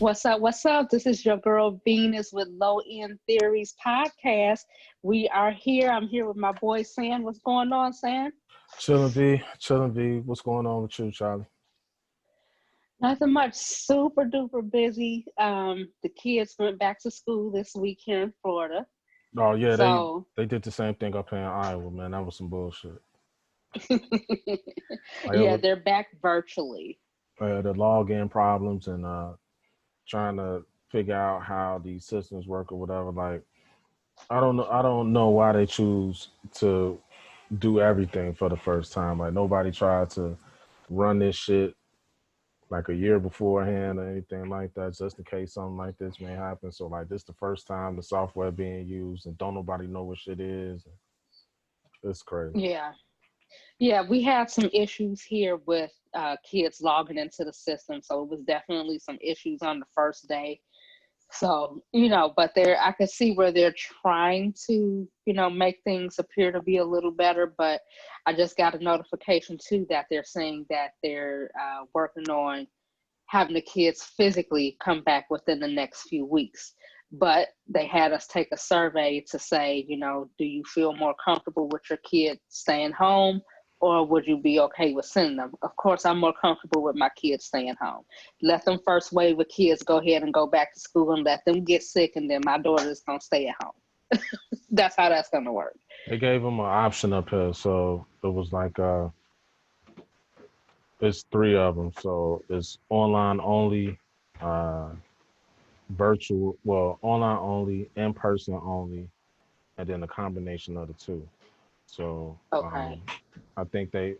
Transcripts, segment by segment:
What's up? What's up? This is your girl Venus with Low End Theories podcast. We are here. I'm here with my boy Sam. What's going on, Sam? Chilling V, chilling V. What's going on with you, Charlie? Nothing much. Super duper busy. The kids went back to school this week here in Florida. Oh yeah, they So they did the same thing up here in Iowa, man. That was some bullshit. Like it yeah, was, they're back virtually. the login problems and trying to figure out how these systems work or whatever. Like I don't know why they choose to do everything for the first time. Like nobody tried to run this shit like a year beforehand or anything like that, just in case something like this may happen. So like this the first time the software being used and don't nobody know what shit is. It's crazy. Yeah. Yeah, we had some issues here with kids logging into the system. So it was definitely some issues on the first day. So, but I could see where they're trying to, make things appear to be a little better. But I just got a notification too that they're saying that they're working on having the kids physically come back within the next few weeks. But they had us take a survey to say, do you feel more comfortable with your kid staying home, or would you be okay with sending them? Of course, I'm more comfortable with my kids staying home. Let them first wave of kids go ahead and go back to school and let them get sick, and then my daughter's going to stay at home. That's how that's going to work. They gave them an option up here, so it was like it's three of them. So it's online only, uh, virtual, well, online only, in person only, and then a combination of the two. So Okay. I think they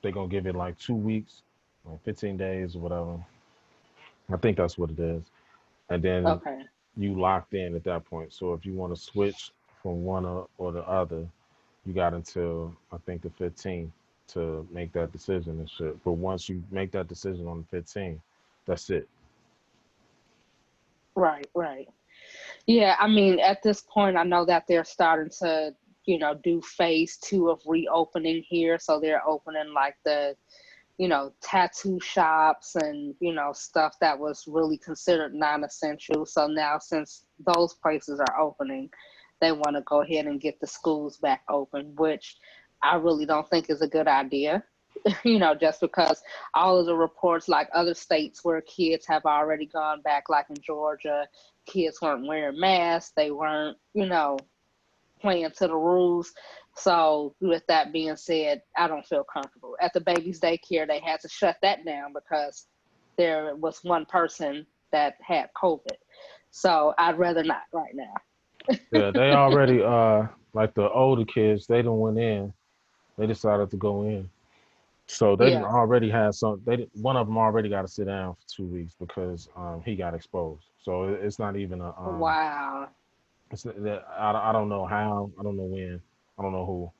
gonna give it like 2 weeks, like 15 days or whatever. I think that's what it is, and then Okay. you locked in at that point. So if you want to switch from one or the other, you got until I think the 15th to make that decision and shit. But once you make that decision on the 15th, that's it. Right, right. Yeah, I mean, at this point, I know that they're starting to, do phase 2 of reopening here. So they're opening like the, tattoo shops and, stuff that was really considered non-essential. So now, since those places are opening, they want to go ahead and get the schools back open, which I really don't think is a good idea. Just because all of the reports, like other states where kids have already gone back, like in Georgia, kids weren't wearing masks, they weren't, playing to the rules. So, with that being said, I don't feel comfortable. At the baby's daycare, they had to shut that down because there was one person that had COVID. So, I'd rather not right now. Yeah, they already like the older kids, they didn't went in. They decided to go in. So they didn't Yeah. already have some. One of them already got to sit down for 2 weeks because he got exposed. So it's not even a Wow. I don't know how. I don't know when. I don't know who. You know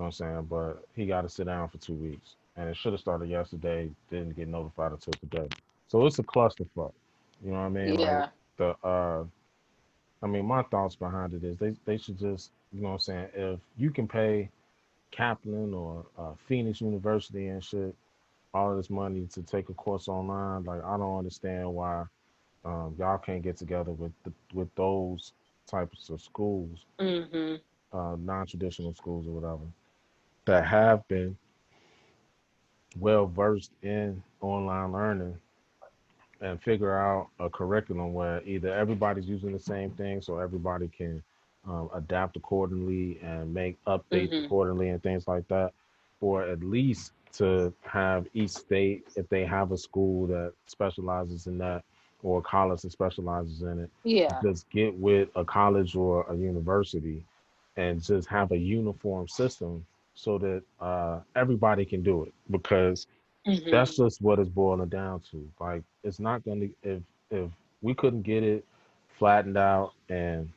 what I'm saying? But he got to sit down for 2 weeks, and it should have started yesterday. Didn't get notified until today. So it's a clusterfuck. You know what I mean? Like Yeah. the I mean, my thoughts behind it is they should just, you know what I'm saying, if you can pay Kaplan or Phoenix University and shit all of this money to take a course online, like I don't understand why y'all can't get together with those types of schools, Mm-hmm. non-traditional schools or whatever, that have been well versed in online learning and figure out a curriculum where either everybody's using the same thing so everybody can adapt accordingly and make updates Mm-hmm. accordingly and things like that, or at least to have each state, if they have a school that specializes in that or a college that specializes in it, Yeah. just get with a college or a university and just have a uniform system so that everybody can do it, because Mm-hmm. that's just what it's boiling down to. Like it's not gonna, if we couldn't get it flattened out and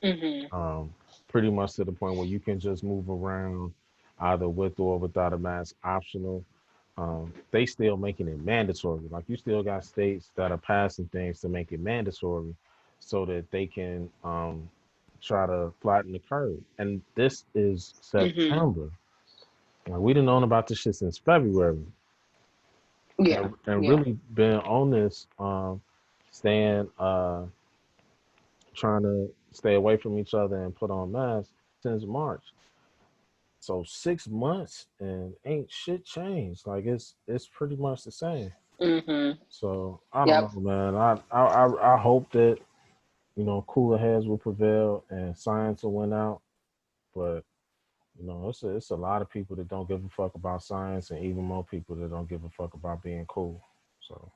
Mm-hmm. um, pretty much to the point where you can just move around either with or without a mask optional. They still making it mandatory. Like you still got states that are passing things to make it mandatory so that they can try to flatten the curve. And this is Mm-hmm. September. Like we done known about this shit since February Yeah. and Yeah. really been on this. staying, trying to stay away from each other and put on masks since March. So 6 months and ain't shit changed. Like it's pretty much the same. Mm-hmm. So I don't Yep. know, man. I hope that cooler heads will prevail and science will win out. But it's a lot of people that don't give a fuck about science, and even more people that don't give a fuck about being cool. So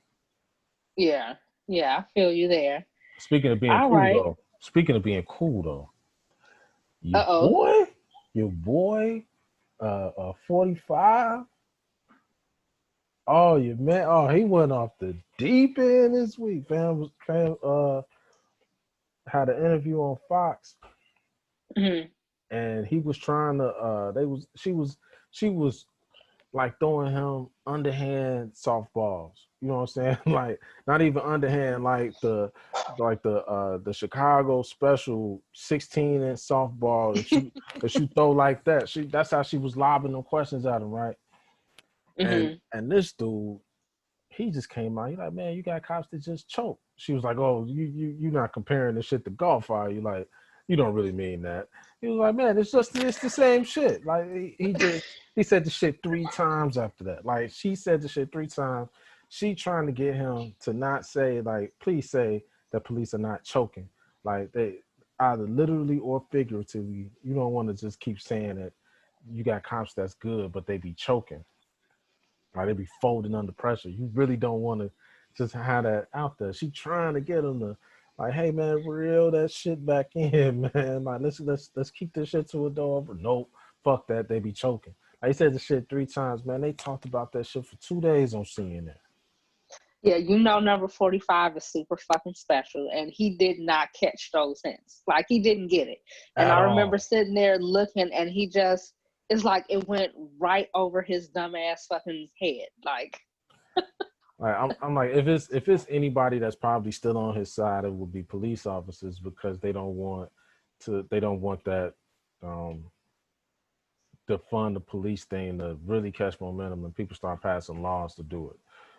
Yeah. Yeah. I feel you there. speaking of being All cool right. though, speaking of being cool though, your Uh-oh. boy, your boy, 45. Oh, you man! Oh, he went off the deep end this week. Fam had an interview on Fox, Mm-hmm. and he was trying to. She was like throwing him underhand softballs. You know what I'm saying? Like not even underhand, like the Chicago special 16-inch softball that you throw like that. That's how she was lobbing them questions at him, right? And Mm-hmm. and this dude, he just came out. He like, man, you got cops that just choke. She was like, oh, you not comparing this shit to golf, are you? Like, you don't really mean that. He was like, man, it's the same shit. Like he said the shit 3 times after that. Like she said the shit 3 times. She trying to get him to not say like, please say that police are not choking. Like they either literally or figuratively. You don't want to just keep saying that you got cops that's good, but they be choking. Like they be folding under pressure. You really don't want to just have that out there. She trying to get him to like, hey man, reel that shit back in, man. Like let's keep this shit to a door. But nope, fuck that. They be choking. Like he said the shit 3 times, man. They talked about that shit for 2 days on CNN. Yeah, number 45 is super fucking special, and he did not catch those hints. Like, he didn't get it. And At I remember all. sitting there looking, and he just, it's like it went right over his dumbass fucking head. Like, Like I'm like if it's anybody that's probably still on his side, it would be police officers because they don't want that um defund the police thing to really catch momentum and people start passing laws to do it.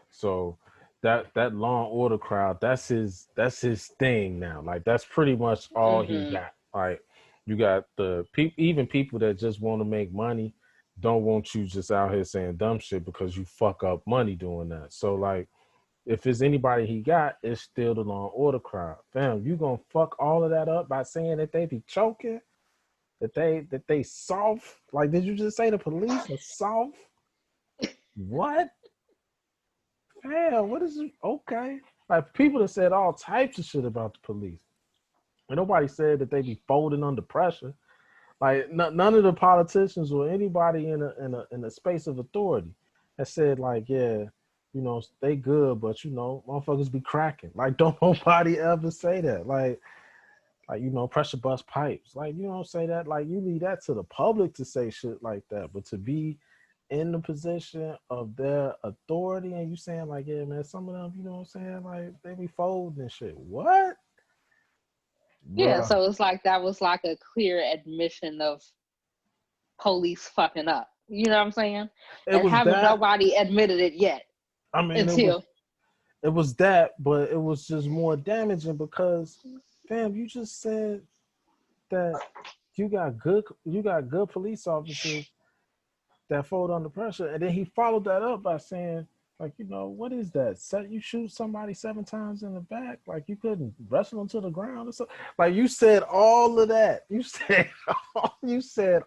So that law and order crowd, that's his thing now. Like that's pretty much all he mm-hmm. got. Like you got the people, even people that just want to make money, don't want you just out here saying dumb shit because you fuck up money doing that. So like if it's anybody he got, it's still the law and order crowd. Fam, you gonna fuck all of that up by saying that they be choking? That they soft? Like, did you just say the police are soft? What? Hell, what is it? Okay. Like people have said all types of shit about the police. And nobody said that they be folding under pressure. Like none of the politicians or anybody in a space of authority has said like, yeah, they good, but motherfuckers be cracking. Like, don't nobody ever say that. Like pressure bust pipes. Like you don't say that. Like you leave that to the public to say shit like that. But to be in the position of their authority and you saying like, yeah, man, some of them, you know what I'm saying, like they be folding and shit. What, Yeah, bruh? so it's like that was like a clear admission of police fucking up. You know what I'm saying? It And was haven't that. nobody admitted it yet I mean, it was until, it was that, but it was just more damaging because, fam, you just said that you got good police officers that fold under pressure. And then he followed that up by saying, like, what is that? You shoot somebody 7 times in the back, like you couldn't wrestle them to the ground or something. Like you said all of that. You said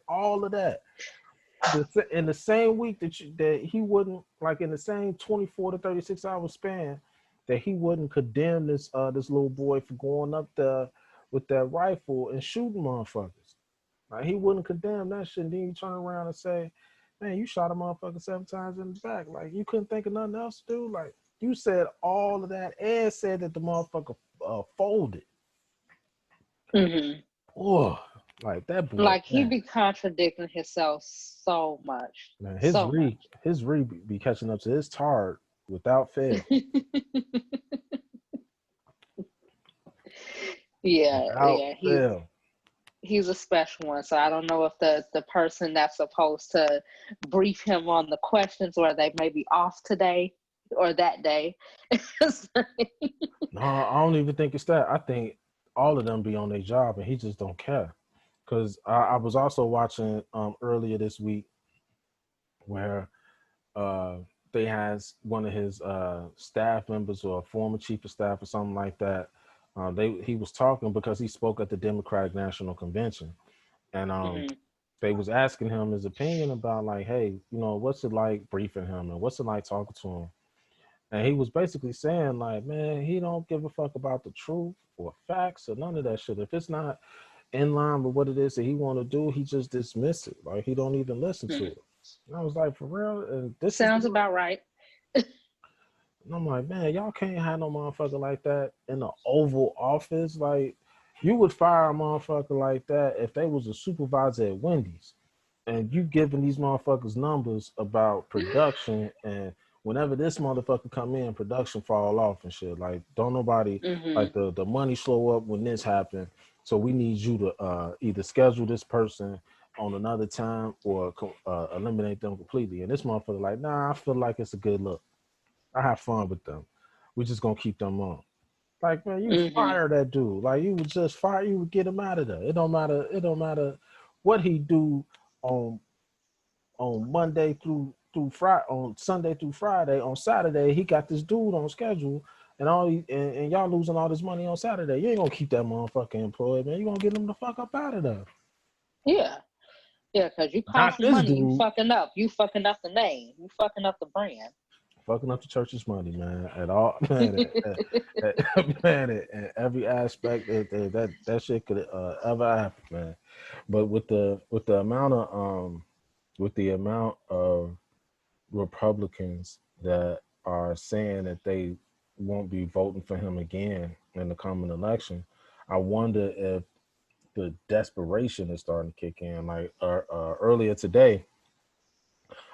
all of that. In the same week that he wouldn't, like in the same 24 to 36 hour span, that he wouldn't condemn this little boy for going up there with that rifle and shooting motherfuckers. Like he wouldn't condemn that shit. And then you turn around and say, man, you shot a motherfucker 7 times in the back. Like you couldn't think of nothing else to do. Like you said all of that and said that the motherfucker folded. mm-hmm. Oh, like that boy, Like he man. be contradicting himself so much, Man, his so re much. his re be catching up to his tard without fail. Yeah, Without yeah, fail. he's a special one. So I don't know if the person that's supposed to brief him on the questions or they may be off today. or that day. No, I don't even think it's that. I think all of them be on their job and he just don't care. Because I was also watching earlier this week where uh, they has one of his staff members or a former chief of staff or something like that. He was talking because he spoke at the Democratic National Convention, and Mhm. they was asking him his opinion about like, hey, what's it like briefing him and what's it like talking to him, and he was basically saying like, man, he don't give a fuck about the truth or facts or none of that shit. If it's not in line with what it is that he want to do, he just dismiss it. Like he don't even listen to Mhm. it. And I was like, for real? And this is the Sounds about right. and I'm like, man, y'all can't have no motherfucker like that in the Oval Office. Like, you would fire a motherfucker like that if they was a supervisor at Wendy's. And you giving these motherfuckers numbers about production, and whenever this motherfucker come in, production fall off and shit. Like, don't nobody, Mhm. like the money slow up when this happen. So we need you to either schedule this person on another time or eliminate them completely. And this motherfucker like, nah, I feel like it's a good look. I have fun with them. We just gonna keep them on. Like, man, you Mhm. fire that dude. Like, you would just fire. You would get him out of there. It don't matter. It don't matter what he do on Monday through Friday, on Sunday through Friday. On Saturday, he got this dude on schedule, and and y'all losing all this money on Saturday. You ain't gonna keep that motherfucker employed, man. You gonna get him the fuck up out of there. Yeah. Yeah, because you Not costing this money, you dude. fucking up. You fucking up the name. You fucking up the brand. Fucking up the church's money, man. At all, man. Man, at every aspect that shit could ever happen, man. But with the amount of Republicans that are saying that they won't be voting for him again in the coming election, I wonder if the desperation is starting to kick in. Like earlier today,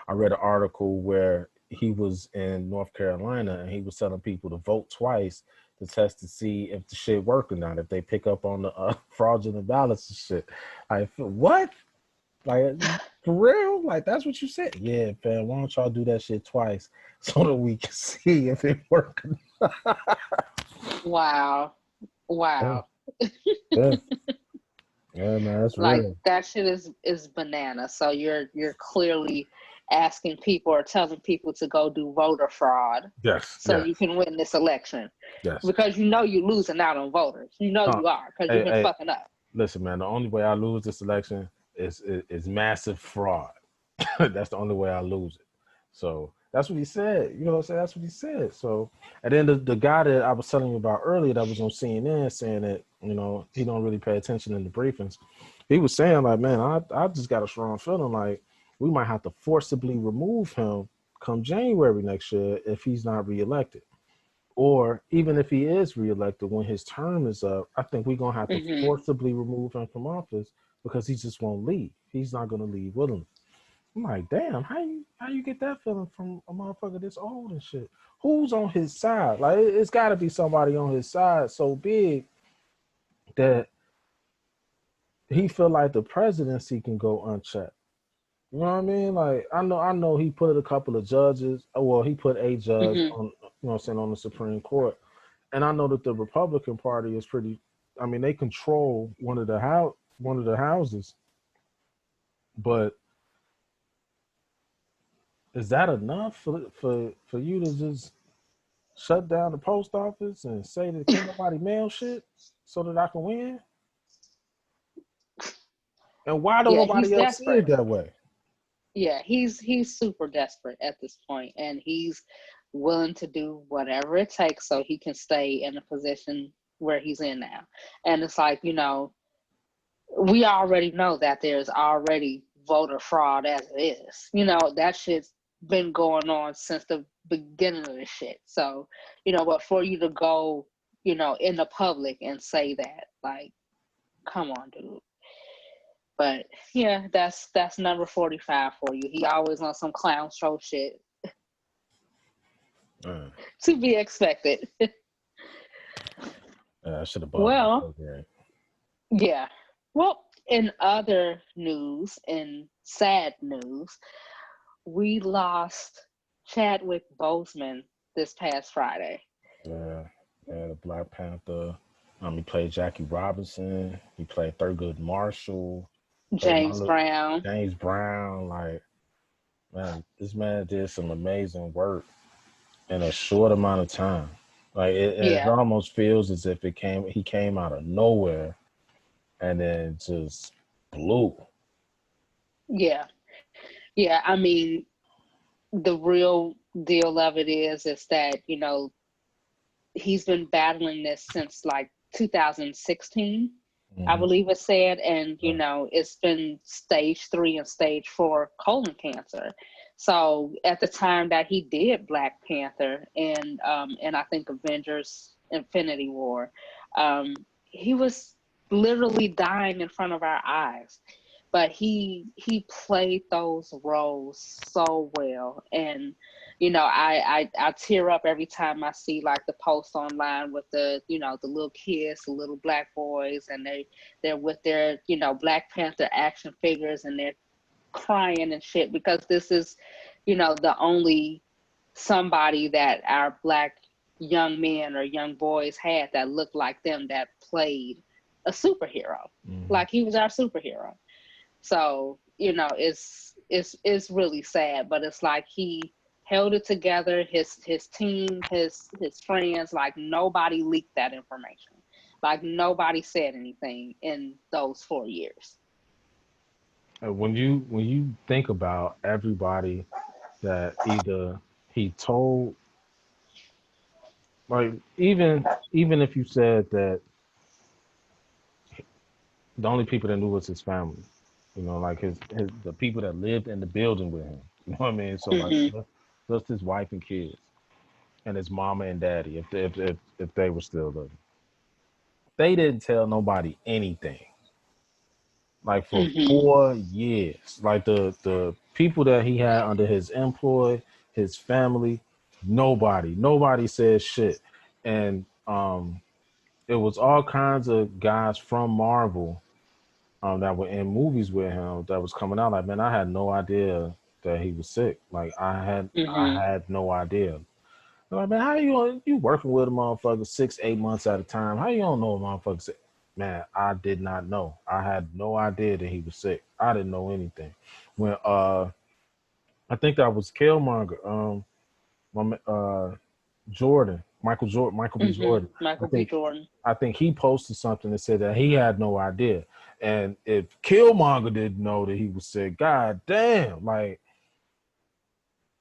I read an article where he was in North Carolina and he was telling people to vote twice to test to see if the shit worked or not, if they pick up on the fraudulent ballots and shit. What? Like, for real? Like, that's what you said? Yeah, fam, why don't y'all do that shit twice so that we can see if it works? Wow. Yeah, Wow. yeah, yeah, man, that's Like real. that shit is banana. So you're clearly asking people or telling people to go do voter fraud Yes, so yes, you can win this election. yes. Because you know you're losing out on voters. You know Uh, you are because you've hey, been hey, fucking up. listen, man, the only way I lose this election is massive fraud. That's the only way I lose it. So that's what he said. You know what I'm saying? That's what he said. So and then the guy that I was telling you about earlier that was on CNN saying that, he don't really pay attention in the briefings. He was saying like, man, I just got a strong feeling like we might have to forcibly remove him come January next year if he's not reelected. Or even if he is reelected when his term is up, I think we're gonna have to Hmm. forcibly remove him from office because he just won't leave. He's not gonna leave willingly. I'm like, damn, how you get that feeling from a motherfucker this old and shit? Who's on his side? Like, it's got to be somebody on his side so big that he feel like the presidency can go unchecked. You know what I mean? Like, I know he put a couple of judges. Well, he put a judge Hmm. on, on the Supreme Court, and I know that the Republican Party is pretty. I mean, they control one of the houses, but is that enough for you to just shut down the post office and say that can't nobody mail shit so that I can win? And why don't Yeah, he's nobody else see desperate. it that way? Yeah, he's super desperate at this point, and he's willing to do whatever it takes so he can stay in the position where he's in now. And it's like, we already know that there's already voter fraud as it is. That shit's been going on since the beginning of the shit. So, but for you to go, in the public and say that, like, come on, dude. But yeah, that's number 45 for you. He always on some clown show shit. Uh, To be expected. I should have bought my Well, program. yeah. Well, in other news, in sad news, we lost Chadwick Boseman this past Friday. Yeah, yeah, the Black Panther. He played Jackie Robinson. He played Thurgood Marshall. Played James Brown. James Brown. Like, man, this man did some amazing work in a short amount of time. Like, it Yeah, almost feels as if he came out of nowhere and then just blew. yeah, yeah. I mean, the real deal of it is that, he's been battling this since like 2016, I Hmm. believe it said, and Yeah. it's been stage 3 and stage 4 colon cancer. So at the time that he did Black Panther and I think Avengers Infinity War, he was literally dying in front of our eyes, but he played those roles so well. And I tear up every time I see like the post online with the little kids, the little black boys, and they're with their Black Panther action figures, and they're crying and shit because this is the only somebody that our black young men or young boys had that looked like them, that played a superhero. Hmm. Like, he was our superhero. So, it's really sad, but it's like he held it together, his team, his friends, like nobody leaked that information. Like nobody said anything in those 4 years. When you think about everybody that either he told, like even if you said that the only people that knew was his family, like his the people that lived in the building with him. You know what I mean? So like Hmm. just his wife and kids and his mama and daddy, if they were still living, they didn't tell nobody anything. Like for Hmm. 4 years, like the people that he had under his employ, his family, nobody said shit, and it was all kinds of guys from Marvel that were in movies with him that was coming out. Like, man, I had no idea that he was sick. Like, I Hmm. had no idea. They're like, man, how you working with a motherfucker 6, 8 months at a time? How you don't know a motherfucker sick? Man, I did not know. I had no idea that he was sick. I didn't know anything. When I think that was Killmonger, Jordan, Michael B. Hmm. Jordan. I Michael B. think Jordan. I think he posted something that said that he had no idea. And if Killmonger didn't know that he was sick, god damn, like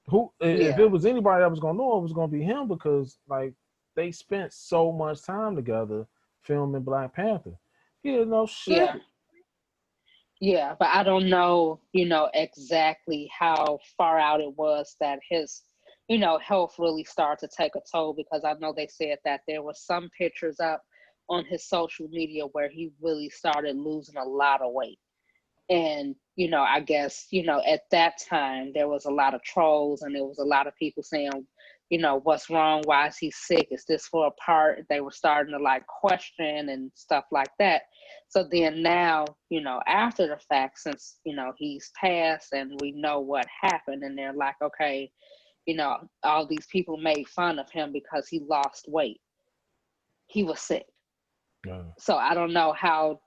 who if it Yeah. was anybody that was gonna know, it was gonna be him because like they spent so much time together filming Black Panther. He didn't know shit. Yeah. Yeah, but I don't know, exactly how far out it was that his, health really started to take a toll, because I know they said that there were some pictures up on his social media where he really started losing a lot of weight. And, I guess, at that time there was a lot of trolls, and there was a lot of people saying, what's wrong? Why is he sick? Is this for a part? They were starting to like question and stuff like that. So then now, after the fact, since, he's passed and we know what happened, and they're like, okay, all these people made fun of him because he lost weight. He was sick. Yeah. So I don't know how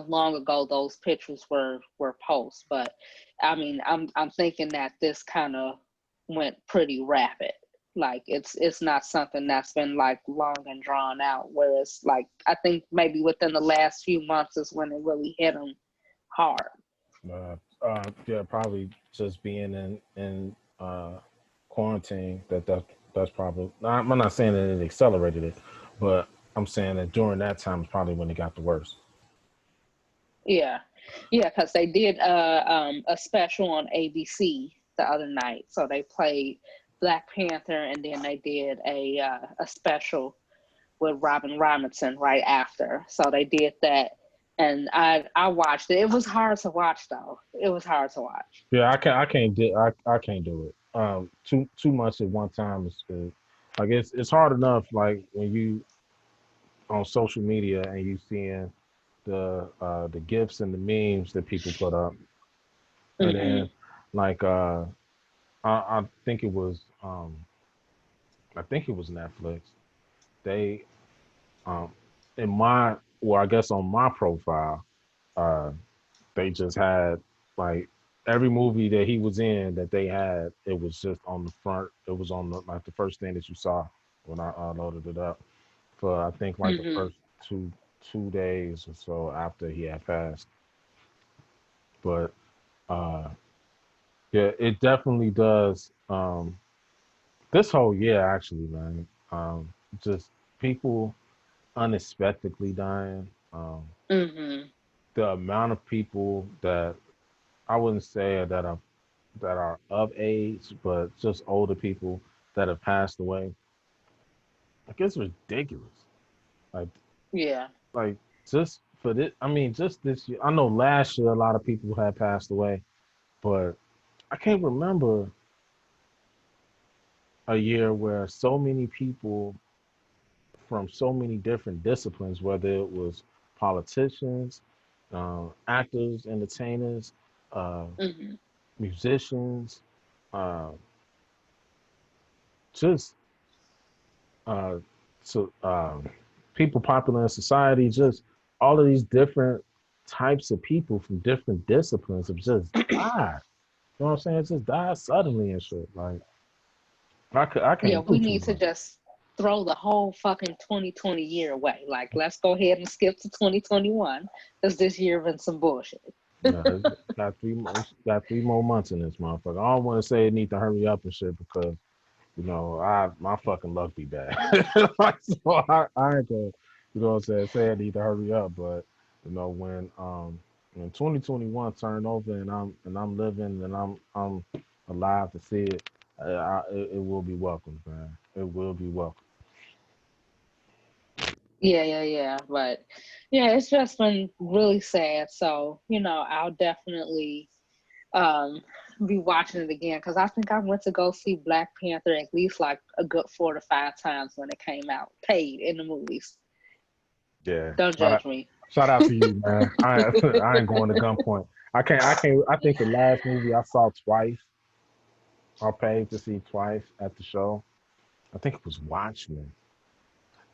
long ago those pictures were posted, but I mean, I'm thinking that this kind of went pretty rapid. Like, it's not something that's been like long and drawn out, whereas like I think maybe within the last few months is when it really hit him hard. Yeah, probably just being in quarantine. That's probably. I'm not saying that it accelerated it, but I'm saying that during that time is probably when it got the worst. Yeah, yeah, because they did a special on ABC the other night. So they played Black Panther, and then they did a special with Robin Robinson right after. So they did that, and I watched it. It was hard to watch though. It was hard to watch. Yeah, I can't do it. Too much at one time is good. Like it's hard enough. Like when you on social media and you seeing the gifs and the memes that people put up, and Hmm. then like I think it was I think it was Netflix. They um in my well, I guess on my profile, uh, they just had like every movie that he was in that they had, it was just on the front. It was on the, like the first thing that you saw when I loaded it up for I think like the Hmm. first two days or so after he had passed. But uh, yeah, it definitely does. This whole year, actually, man, just people unexpectedly dying. Hmm. The amount of people that I wouldn't say that are of age, but just older people that have passed away. Like it's ridiculous. Like Yeah. like just for this, I mean, just this year. I know last year a lot of people had passed away, but I can't remember a year where so many people from so many different disciplines, whether it was politicians, actors, entertainers, uh, Hmm. musicians, uh, just uh, so people popular in society, just all of these different types of people from different disciplines have just died. You know what I'm saying? It just died suddenly and shit. Like I Yeah, can't do we too need to much. just throw the whole fucking 2020 year away. Like, let's go ahead and skip to 2021 because this year been some bullshit. Yeah, it's got 3 more months in this motherfucker. I don't want to say it need to hurry up and shit because you know I my fucking luck be bad. Like, so I ain't gonna you know what I'm saying say it need to hurry up, but you know when 2021 turn over and I'm living and I'm alive to see it, it will be welcomed, man. It will be welcome. Yeah, yeah, yeah. But yeah, it's just been really sad. So, I'll definitely um be watching it again because I think I went to go see Black Panther at least like a good 4 to 5 times when it came out, paid in the movies. Yeah, Don't judge me. shout out to you, man. I ain't going to gunpoint. I can't. I think the last movie I saw twice, I paid to see twice at the show. I think it was Watchmen,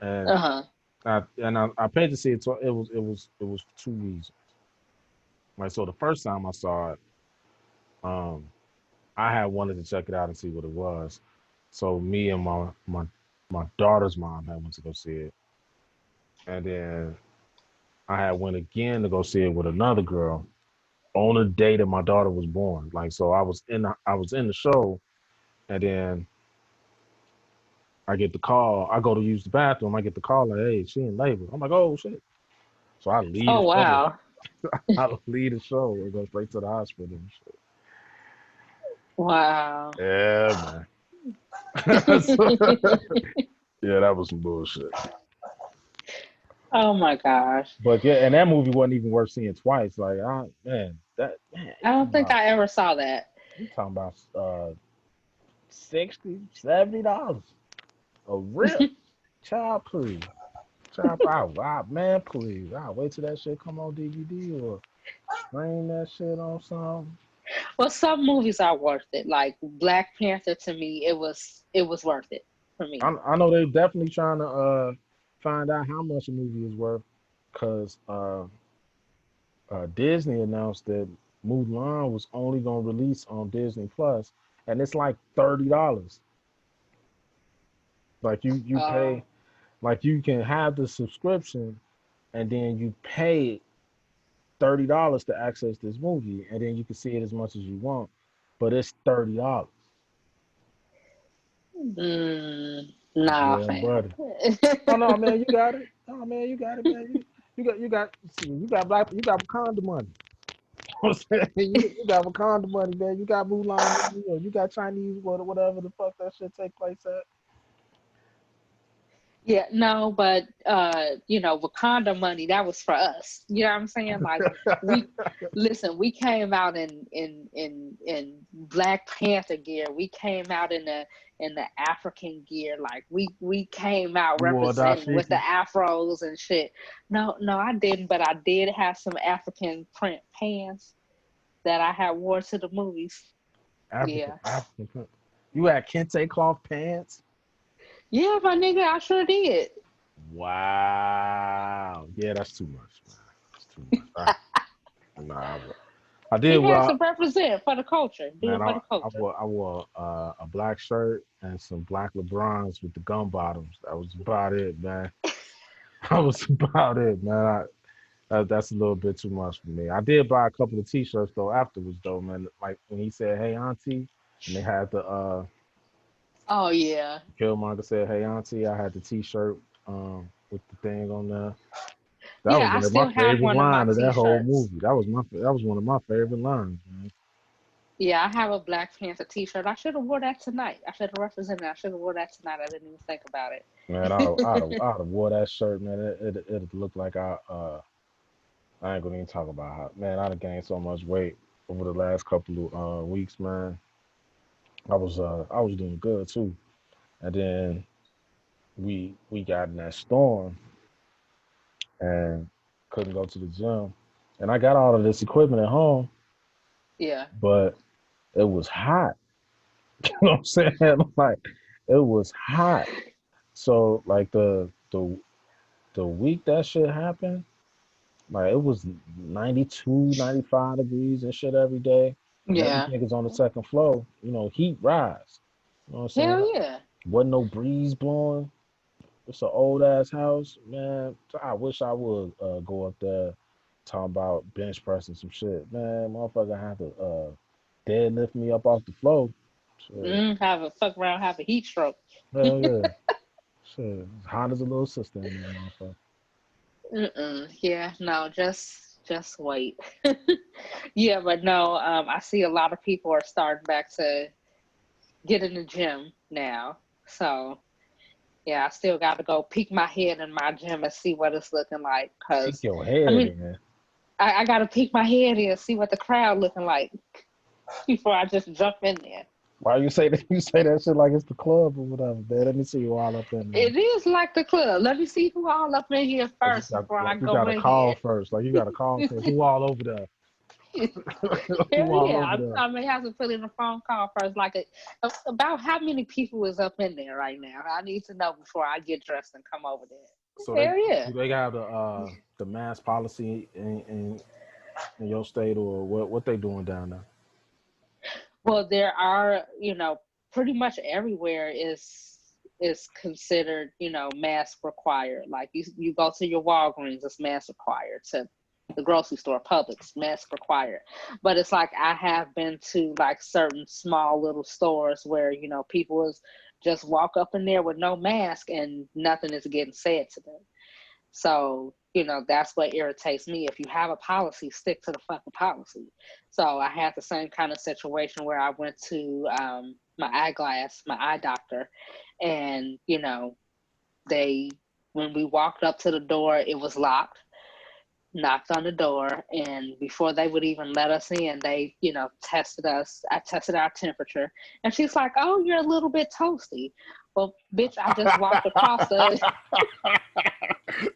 and Uh-huh. I paid to see it. It was for 2 reasons. Like so, the first time I saw it, um, I had wanted to check it out and see what it was. So me and my daughter's mom had went to go see it, and then I had went again to go see it with another girl on the day that my daughter was born. Like so, I was in the show, and then I get the call. I go to use the bathroom. I get the call like, "Hey, she in labor." I'm like, "Oh shit!" So I leave Oh, the show. wow. I leave the show and go straight to the hospital and shit. Wow. Yeah, man. So, yeah, that was some bullshit. Oh my gosh. But yeah, and that movie wasn't even worth seeing twice. Like, man, that man, I don't think I ever saw that. you talking about $60, $70 a rip, child, please. Child, man, please. I wait till that shit come on DVD or stream that shit on some. Well, some movies are worth it. Like Black Panther to me, it was worth it for me. I know they definitely trying to find out how much a movie is worth, cause Disney announced that Mulan was only gonna release on Disney Plus, and it's like $30. Like you Uh, pay, like you can have the subscription, and then you pay $30 to access this movie, and then you can see it as much as you want, but it's $30. nah, Yeah, fam. buddy. Oh no, man, you got it. Oh man, you got it, man. You got Wakanda money. I'm saying you got Wakanda money, man. You got Mulan money, or you got Chinese whatever the fuck that shit take place at. Yeah, no, but Wakanda money, that was for us. You know what I'm saying? Like we listen, we came out in Black Panther gear. We came out in the African gear. Like we came out You wore representing with the dashiki, afros and shit. No, no, I didn't, but I did have some African print pants that I had wore to the movies. African Yeah. African. You had kente cloth pants. Yeah, my nigga, I sure did. Wow. Yeah, that's too much, man. That's too much. Nah, I did. He has Well, to represent for the culture. Do man, it for the culture. I wore a black shirt and some black LeBrons with the gum bottoms. That was about it, man. That was about it, man. That's a little bit too much for me. I did buy a couple of T-shirts though afterwards, though, man. Like when he said, "Hey, auntie," and they had the Oh yeah. Killmonger said, "Hey, auntie," I had the T-shirt with the thing on there. That Yeah, was I like my still have favorite one of my line of that whole t-shirts. movie. That was one of my favorite lines, man. Yeah, I have a Black Panther t-shirt. I should have wore that tonight. I should have represented. I should have wore that tonight. I didn't even think about Man, it. I'd have wore that shirt, man. It'd look like I ain't gonna even talk about how, man. I'd have gained so much weight over the last couple of weeks, man. I was doing good too, and then we got in that storm and couldn't go to the gym, and I got all of this equipment at home, Yeah. but it was hot. You know what I'm saying? Like it was hot. So like the week that shit happened, like it was 92, 95 degrees and shit every day. And Yeah. everything is on the second floor, heat rise. You know what I'm saying? Hell yeah. Wasn't no breeze blowing. It's an old ass house, man. I wish I would go up there talking about bench pressing some shit. Man, motherfucker have to deadlift me up off the floor. Shit. Have a fuck around, have a heat stroke. Hell yeah. Shit. As hot as a little sister in there, motherfucker. Yeah, no, just wait. Yeah, but no, I see a lot of people are starting back to get in the gym now. So yeah, I still got to go peek my head in my gym and see what it's looking like. Peek Cause your I head mean, in. I got to peek my head in and see what the crowd looking like before I just jump in there. Why you say that? You say that shit like it's the club or whatever, man. Let me see you all up in there. It is like the club. Let me see who all up in here first before I Like you go got to in call here. first. Like you got to call and say who all over there. Who Hell all yeah, over there? I may have to put in a phone call first. Like about how many people is up in there right now? I need to know before I get dressed and come over So there. Hell yeah. do they got the mask policy in your state or what they doing down there? Well, there are, pretty much everywhere is considered, mask required. Like you go to your Walgreens, it's mask required. To the grocery store, Publix, mask required. But it's like I have been to like certain small little stores where, people is just walk up in there with no mask and nothing is getting said to them. So, that's what irritates me. If you have a policy, stick to the fucking policy. So I had the same kind of situation where I went to my eye doctor, and, they, when we walked up to the door, it was locked, knocked on the door, and before they would even let us in, they, tested us. I tested our temperature, and she's like, "Oh, you're a little bit toasty." Well, bitch, I just walked across the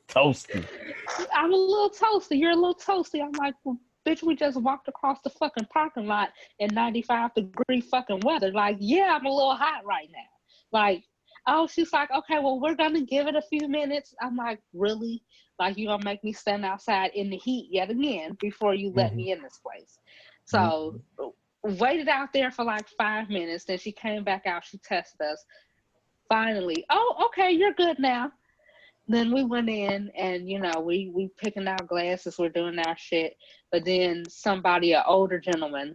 Toasty. I'm a little toasty. You're a little toasty. I'm like, well, bitch, we just walked across the fucking parking lot in 95-degree fucking weather. Like, yeah, I'm a little hot right now. Like, oh, she's like, okay, well, we're going to give it a few minutes. I'm like, really? Like, you're going to make me stand outside in the heat yet again before you let Hmm. me in this place. Hmm. So, waited out there for like 5 minutes. Then she came back out. She tested us. Finally, oh, okay, you're good now. Then we went in and we picking our glasses, we're doing our shit. But then somebody, an older gentleman,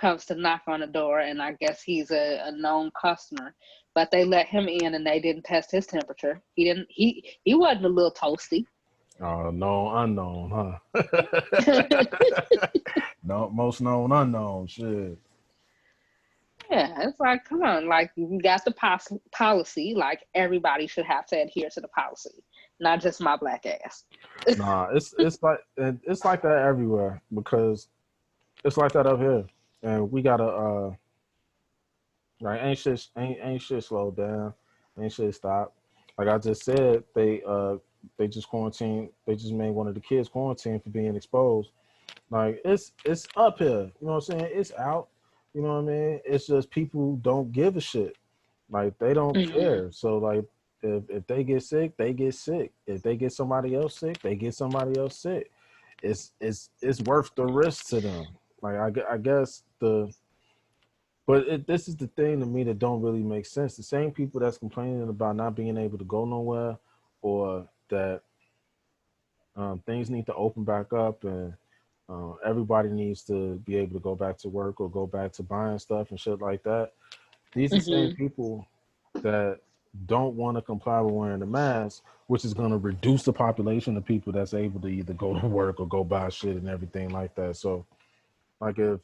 comes to knock on the door, and I guess he's a known customer. But they let him in and they didn't test his temperature. He wasn't a little toasty. Known unknown, huh? No, most known unknown. Shit. Yeah, it's like, come on, like you got the policy, like everybody should have to adhere to the policy, not just my black ass. Nah, it's like that everywhere because it's like that up here, and we gotta like ain't shit slowed down, ain't shit stopped. Like I just said, they just quarantined. They just made one of the kids quarantine for being exposed. Like it's up here. You know what I'm saying? It's out. You know what I mean? It's just people don't give a shit. Like they don't Mm-hmm. care. So like if they get sick, they get sick. If they get somebody else sick, they get somebody else sick. It's worth the risk to them. Like I guess this is the thing to me that don't really make sense. The same people that's complaining about not being able to go nowhere, or that things need to open back up, and everybody needs to be able to go back to work or go back to buying stuff and shit like that. These are the same Mm-hmm. people that don't want to comply with wearing the mask, which is going to reduce the population of people that's able to either go to work or go buy shit and everything like that. So, like if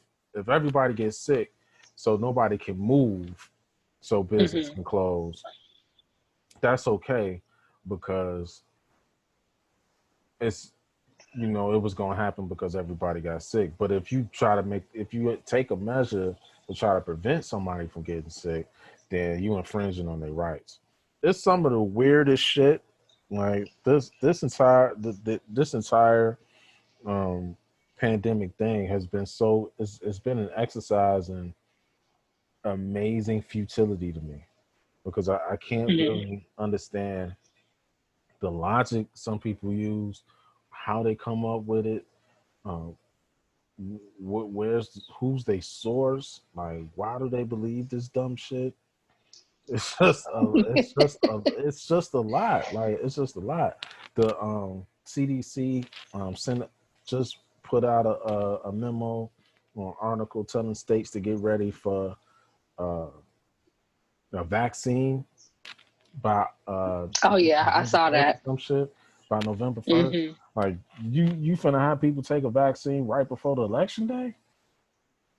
everybody gets sick, so nobody can move, so business Mm-hmm. can close, that's okay because it's it was going to happen because everybody got sick. But if you take a measure to try to prevent somebody from getting sick, then you infringing on their rights. It's some of the weirdest shit. Like this entire um, pandemic thing has been it's been an exercise in amazing futility to me, because I can't Mm-hmm. really understand the logic some people use, how they come up with it. Um, who's they source? Like, why do they believe this dumb shit? It's just a lot. Like, it's just a lot. The CDC sent just put out a memo or article telling states to get ready for uh, a vaccine by I Oh think yeah, I November saw 1st or that. some shit. By November 1st. Mm-hmm. Like, you finna have people take a vaccine right before the election day?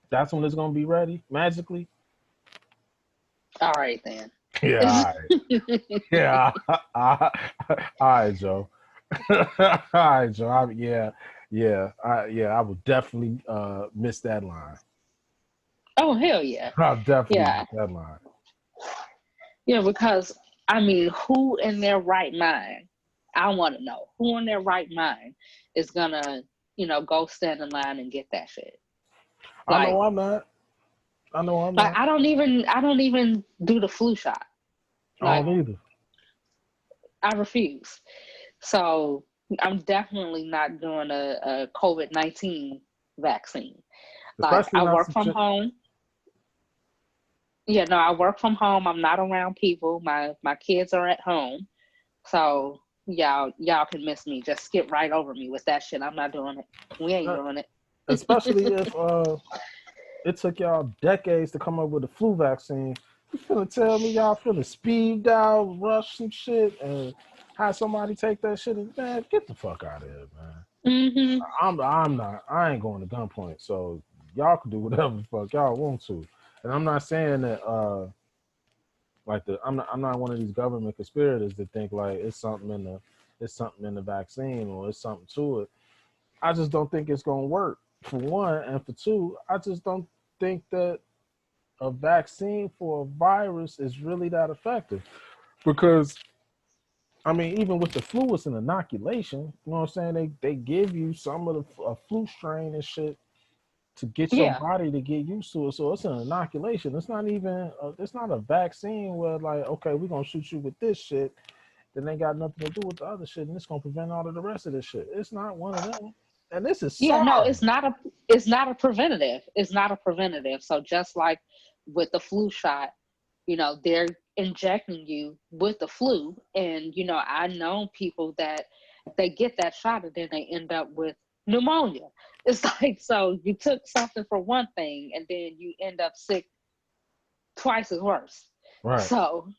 That's when it's gonna be ready magically. All right then. Yeah, all right. Yeah, all right, Joe. All right, Joe. I would definitely miss that line. Oh hell yeah. I'll definitely Yeah. miss that line. Yeah, because I mean, who in their right mind? I want to know who in their right mind is gonna, go stand in line and get that shit. I know Like, I'm not. I know I'm like not. I don't even do the flu shot. I Like, don't either. I refuse. So I'm definitely not doing a COVID-19 vaccine. Like, Especially I not work some from shit. home. Yeah, no, I work from home. I'm not around people. My kids are at home. So y'all can miss me. Just skip right over me with that shit. I'm not doing it. We ain't Uh, doing especially it. if it took y'all decades to come up with the flu vaccine. You finna tell me y'all finna speed dial, rush some shit, and have somebody take that shit? Man, get the fuck out of here, man. Hmm. I'm not. I ain't going to gunpoint. So y'all can do whatever the fuck y'all want to. And I'm not saying that I'm not one of these government conspirators that think like it's something in the vaccine or it's something to it. I just don't think it's gonna work, for one, and for two, I just don't think that a vaccine for a virus is really that effective. Because I mean, even with the flu, it's an inoculation. You know what I'm saying? They give you some of the flu strain and shit to get your Yeah. body to get used to it. So it's an inoculation. It's not even it's not a vaccine where like, okay, we're gonna shoot you with this shit, then they got nothing to do with the other shit, and it's gonna prevent all of the rest of this shit. It's not one of them. And this is Yeah, no, SARS. it's not a preventative. It's not a preventative. So just like with the flu shot, they're injecting you with the flu. And, I know people that they get that shot and then they end up with pneumonia. It's like, so you took something for one thing and then you end up sick twice as worse. Right. So,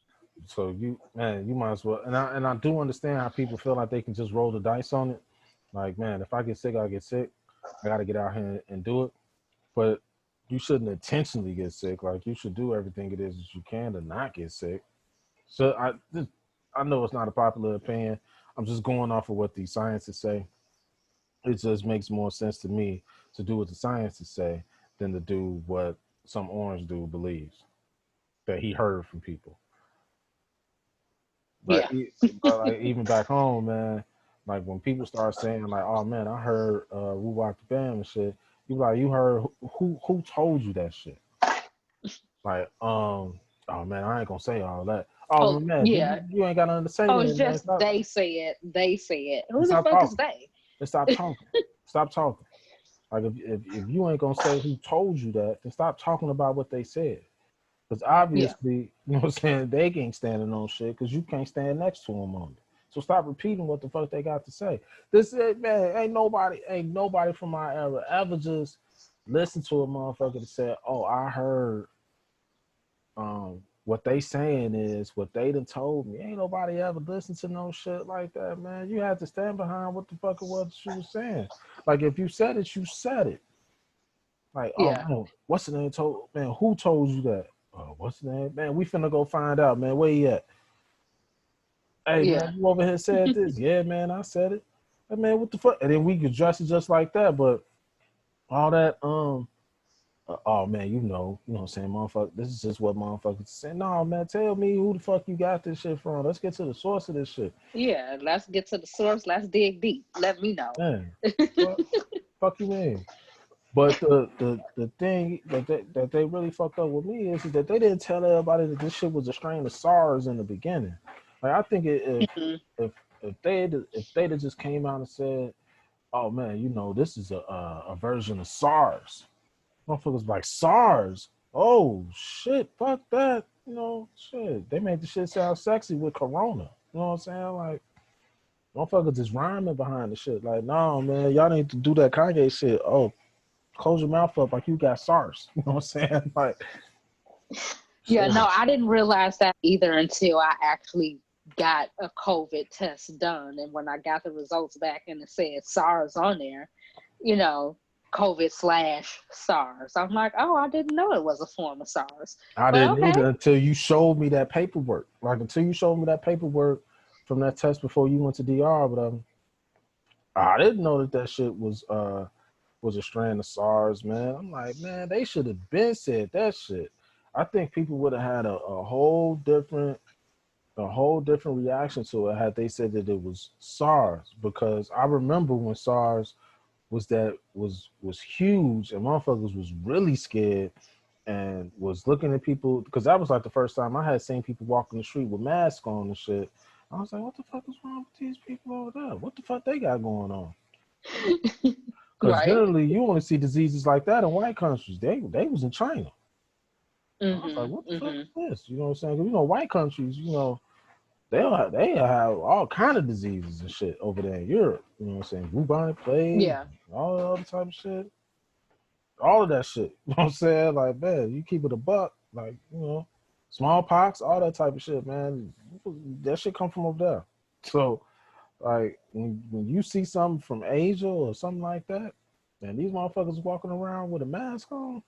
So you might as well. And I do understand how people feel like they can just roll the dice on it. Like, man, if I get sick, I'll get sick. I got to get out here and do it. But you shouldn't intentionally get sick. Like, you should do everything it is that you can to not get sick. So I know it's not a popular opinion. I'm just going off of what the scientists say. It just makes more sense to me to do what the scientists say than to do what some orange dude believes that he heard from people. Like, yeah. but like even back home, man, like when people start saying like, "Oh man, I heard Woo Wop the Bam and shit," you like, you heard who told you that shit? Like, Oh man, I ain't gonna say all that. Oh Oh man, yeah. you ain't got nothing to say Oh, it's then, man. just they say it. They say it. Who the Stop fuck is talking. they? Just stop talking. Stop talking. Like if you ain't gonna say who told you that, then stop talking about what they said. Because Yeah. obviously, you know what I'm saying, they ain't standing on shit because you can't stand next to them on it. So stop repeating what the fuck they got to say. This man, ain't nobody from my era ever just listen to a motherfucker that said, "Oh, I heard what they saying is what they done told me." Ain't nobody ever listened to no shit like that, man. You had to stand behind what the fuck it was you was saying. Like if you said it, you said it. Like, oh Yeah. man, what's the name told man? Who told you that? Oh, what's the name? Man, we finna go find out, man. Where you at? Hey man, Yeah. you over here said this. Yeah, man, I said it. Hey, man, what the fuck? And then we could dress it just like that, but all that, oh man, you know what I'm saying, motherfucker, this is just what motherfuckers say. No, man, tell me who the fuck you got this shit from. Let's get to the source of this shit. Yeah. Let's get to the source. Let's dig deep. Let me know. Man, what fuck you mean? But the thing that they really fucked up with me is that they didn't tell everybody that this shit was a strain of SARS in the beginning. Like I think Mhm. if if they'd have just came out and said, "Oh man, you know this is a version of SARS," motherfuckers like SARS. Oh shit, fuck that. You know, shit. They made the shit sound sexy with Corona. You know what I'm saying? Like motherfuckers just rhyming behind the shit. Like, no man, y'all need to do that Kanye shit. Oh, close your mouth up like you got SARS. You know what I'm saying? Like, Yeah. shit. No, I didn't realize that either until I actually got a COVID test done, and when I got the results back and it said SARS on there, you know, COVID/SARS. I'm like, oh, I didn't know it was a form of SARS. I But didn't okay. either until you showed me that paperwork. Like until you showed me that paperwork from that test before you went to DR, but I didn't know that that shit was a strand of SARS, man. I'm like, man, they should have been said that shit. I think people would have had a whole different reaction to it had they said that it was SARS. Because I remember when SARS was huge and motherfuckers was really scared and was looking at people because that was like the first time I had seen people walking the street with masks on and shit. I was like, what the fuck is wrong with these people over there? What the fuck they got going on? Because Right. generally you only see diseases like that in white countries. They was in China. I was like, Mhm. what the fuck is Mhm. this? You know what I'm saying? 'Cause, you know, white countries, you know, they have all kind of diseases and shit over there in Europe. You know what I'm saying? Bubonic plague, Yeah. all the other type of shit. All of that shit. You know what I'm saying? Like, man, you keep it a buck, like, you know, smallpox, all that type of shit, man. That shit come from over there. So, like, when you see something from Asia or something like that, and these motherfuckers walking around with a mask on,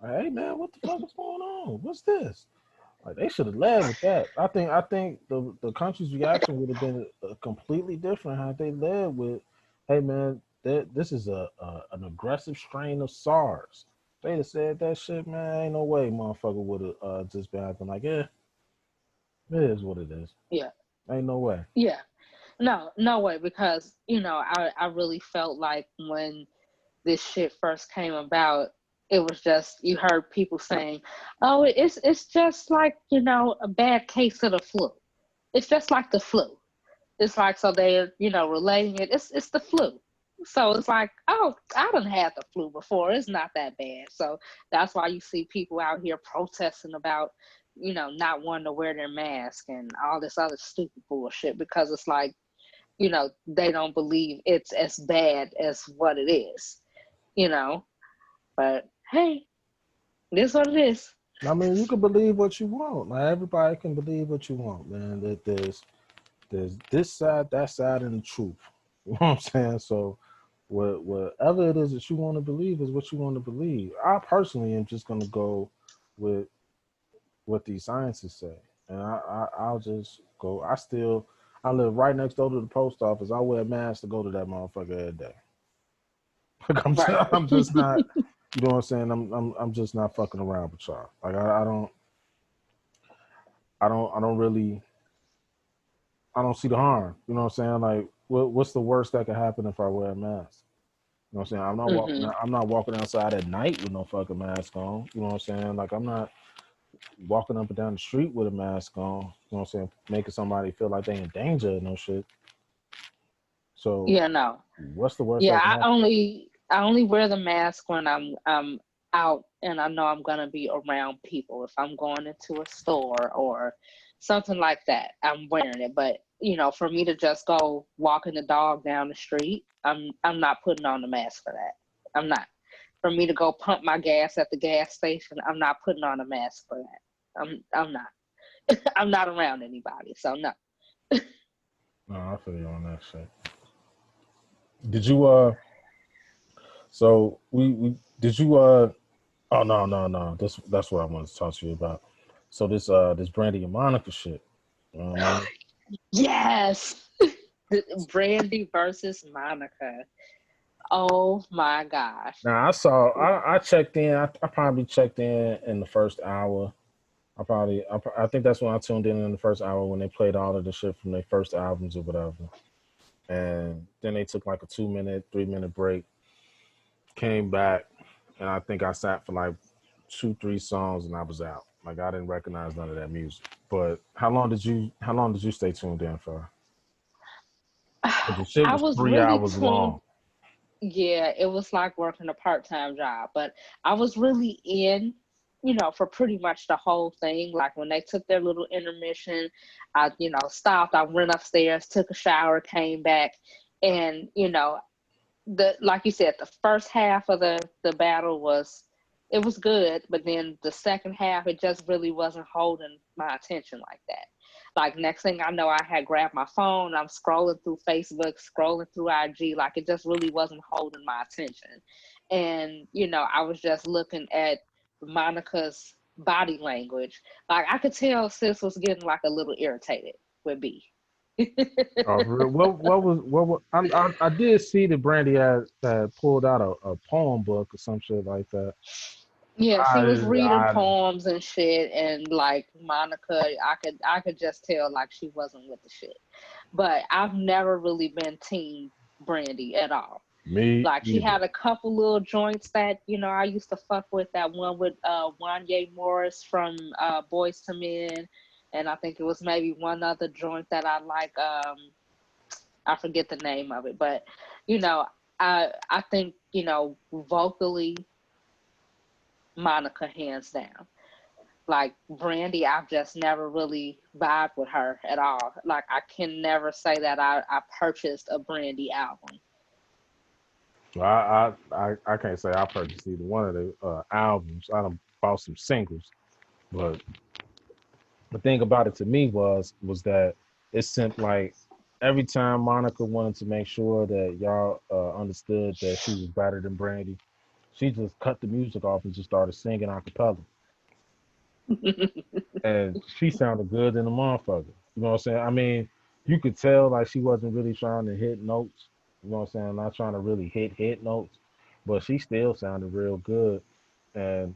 like, hey man, what the fuck is going on? What's this? Like, they should have led with that. I think the country's reaction would have been completely different had they led with, hey man, this is an aggressive strain of SARS. They'd have said that shit, man. Ain't no way, motherfucker would have just been acting like, yeah, it is what it is. Yeah. Ain't no way. Yeah. No, no way, because I really felt like when this shit first came about, it was just you heard people saying, "Oh, it's just like a bad case of the flu. It's just like the flu." It's like so they're relating it. It's the flu. So it's like, oh, I done had the flu before. It's not that bad. So that's why you see people out here protesting about not wanting to wear their mask and all this other stupid bullshit, because it's like they don't believe it's as bad as what it is, you know. But hey, this is what it is. I mean, you can believe what you want. Like, everybody can believe what you want, man. That there's this side, that side, and the truth. You know what I'm saying? So whatever it is that you want to believe is what you want to believe. I personally am just gonna go with what these scientists say, and I'll just go. I live right next door to the post office. I wear a mask to go to that motherfucker every day. Like Right. I'm just not. You know what I'm saying? I'm just not fucking around with y'all. Like I don't really I don't see the harm. You know what I'm saying? Like what's the worst that could happen if I wear a mask? You know what I'm saying? Hmm. I'm not walking outside at night with no fucking mask on. You know what I'm saying? Like I'm not walking up and down the street with a mask on. You know what I'm saying? Making somebody feel like they in danger and no shit. So Yeah, no. what's the worst Yeah, that can happen? I only wear the mask when I'm out and I know I'm gonna be around people. If I'm going into a store or something like that, I'm wearing it. But for me to just go walking the dog down the street, I'm not putting on the mask for that. I'm not. For me to go pump my gas at the gas station, I'm not putting on a mask for that. I'm not. I'm not around anybody, so no. No, I feel you on that shit. Did you so we did you oh no. That's what I wanted to talk to you about. So this Brandy and Monica shit. You know what I mean? Yes. Brandy versus Monica. Oh my gosh. Now I checked in. I probably checked in the first hour. I think that's when I tuned in the first hour when they played all of the shit from their first albums or whatever. And then they took like a 2 minute, 3 minute break, came back, and I think I sat for like 2, 3 songs and I was out. Like I didn't recognize none of that music. But how long did you stay tuned in for? 'Cause the shit I was was three really hours tuned. long. Yeah, it was like working a part-time job, but I was really in, for pretty much the whole thing. Like when they took their little intermission, I, stopped, I went upstairs, took a shower, came back, and, the like you said, the first half of the battle was good, but then the second half it just really wasn't holding my attention like that. Like next thing I know, I had grabbed my phone, I'm scrolling through Facebook, scrolling through IG, like it just really wasn't holding my attention. And I was just looking at Monica's body language. Like I could tell sis was getting like a little irritated with B. Oh, for real? I did see that Brandy had pulled out a poem book or some shit like that. Yeah, she was reading I poems and shit, and like Monica, I could just tell like she wasn't with the shit. But I've never really been team Brandy at all. me Like she either. had a couple little joints that I used to fuck with. That one with Wanye Morris from Boys to Men, and I think it was maybe one other joint that I like. I forget the name of it, but you know, I think vocally Monica hands down. Like Brandy, I've just never really vibed with her at all. Like I can never say that I purchased a Brandy album. So I can't say I purchased either one of the albums. I done bought some singles, but the thing about it to me was that it seemed like every time Monica wanted to make sure that y'all understood that she was better than Brandy, she just cut the music off and just started singing a cappella. And she sounded good in the motherfucker. You know what I'm saying? I mean, you could tell like she wasn't really trying to hit notes. You know what I'm saying? Not trying to really hit notes, but she still sounded real good. And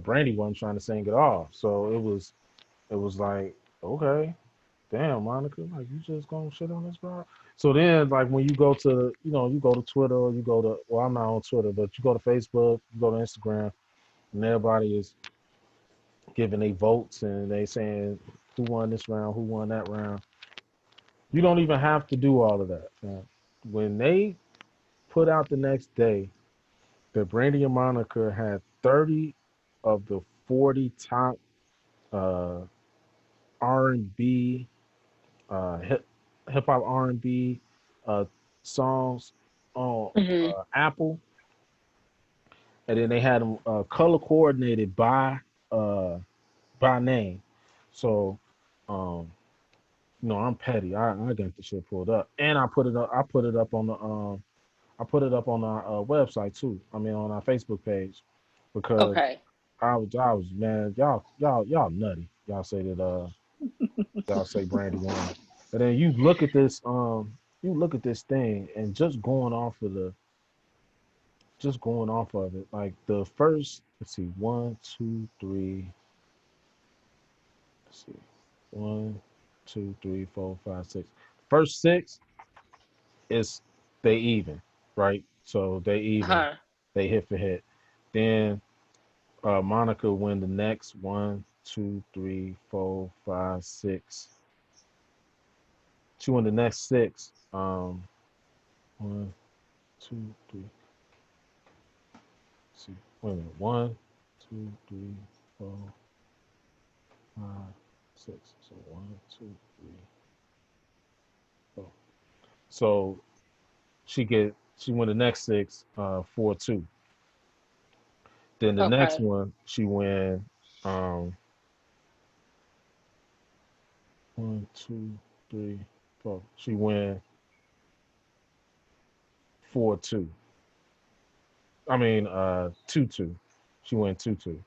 Brandy wasn't trying to sing at all. So it was like, okay, damn, Monica, like you just gonna shit on this, bro. So then, like when you go to, you go to Twitter, or you go to, well, I'm not on Twitter, but you go to Facebook, you go to Instagram, and everybody is giving their votes and they saying who won this round, who won that round. You don't even have to do all of that. Man. When they put out the next day that Brandy and Monica had 30 of the 40 top uh, R&B, hip hop R&B uh, songs on Hmm. Apple, and then they had them color coordinated by name. So um, I'm petty. I got the shit pulled up, and I put it up. I put it up on our website too. I mean, on our Facebook page, because Okay. I was man, y'all nutty. Y'all say Brandy won, and then you look at this thing, and just going off of it, like the first, let's see, one, two, three, let's see, one, two, three, four, five, six. First six is they even, right? So they even, Huh. they hit for hit. Then Monica win the next one, two, three, four, five, six. She won the next six. One, two, three. See, wait a minute. One, two, three, four, five, six. So one, two, three, four. So she won the next six, 4-2. Then the next Okay. one she win um one, two, three, four. She win 4-2. I mean 2-2. She went 2-2.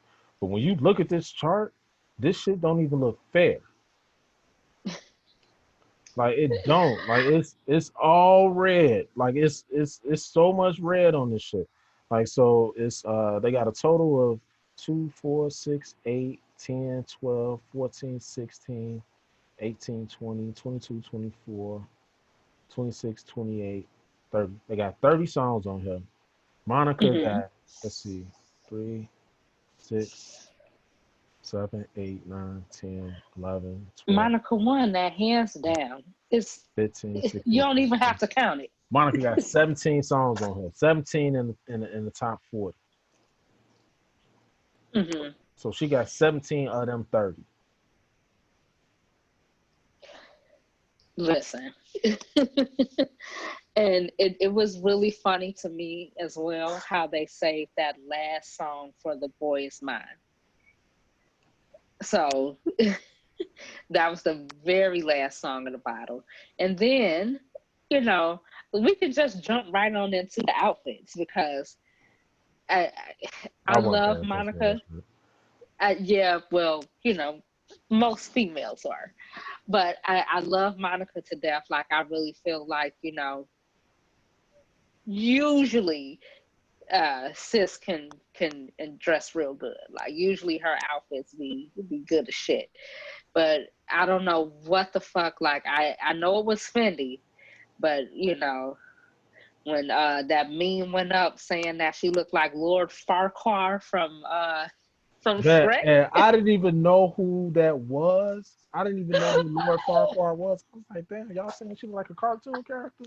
But when you look at this chart, this shit don't even look fair. Like it don't. Like it's all red. Like it's so much red on this shit. Like so it's they got a total of 2, 4, 6, 8, 10, 12, 14, 16, 18, 20, 22, 24, 26, 28, 30. They got 30 songs on here. Monica Hmm. got, let's see, 3, 6, 7, 8, 9, 10, 11, 12, Monica won that hands down. It's 15, you 16, don't even 17. have to count it. Monica got 17 songs on here, 17 in the top 40. Hmm. So she got 17 of them 30. Listen, and it was really funny to me as well how they saved that last song for the boys' mind. So that was the very last song of the bottle. And then, you know, we could just jump right on into the outfits because I I I wasn't love paying attention to that Monica. shit. Yeah, well, most females are, but I love Monica to death. Like I really feel like usually sis can and dress real good. Like usually her outfits be good as shit. But I don't know what the fuck. Like I know it was Fendi, but when that meme went up saying that she looked like Lord Farquhar from That Shrek. and I didn't even know who that was. I didn't even know who Lord Farquhar was. I was like, damn, y'all saying she was like a cartoon character?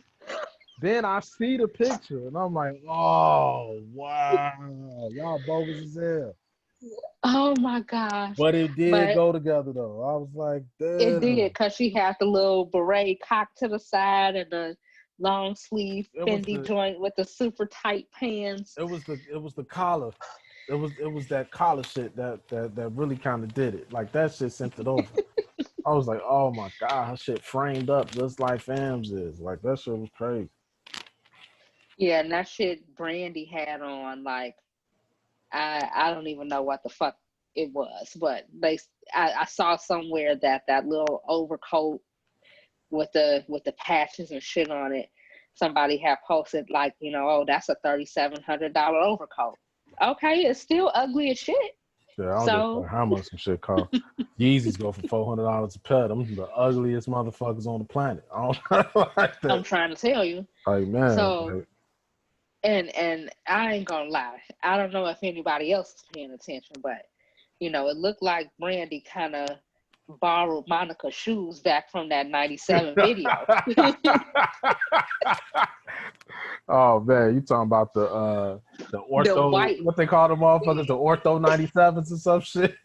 Then I see the picture and I'm like, oh wow, y'all bogus as hell. Oh my gosh! But it did But go together though. I was like, it did damn. because she had the little beret cocked to the side and the long sleeve It was Fendi the joint with the super tight pants. it was the collar. It was that collar shit that really kind of did it. Like that shit sent it over. I was like, oh my god, her shit framed up just like Fam's is. Like that shit was crazy. Yeah, and that shit Brandy had on, like I don't even know what the fuck it was, but I saw somewhere that that little overcoat with the patches and shit on it, somebody had posted like, oh, that's a $3,700 overcoat. Okay, it's still ugly as shit. Yeah, I don't give a So fuck how much some shit cost. Yeezys go for $400 a pair. Them the ugliest motherfuckers on the planet. I don't like I'm that. trying to tell you. Like man, So like, and I ain't gonna lie. I don't know if anybody else is paying attention, but it looked like Brandy kind of borrowed Monica's shoes back from that 97 video. oh man, you talking about the The ortho? white. What they call them motherfuckers? The ortho 97s or some shit.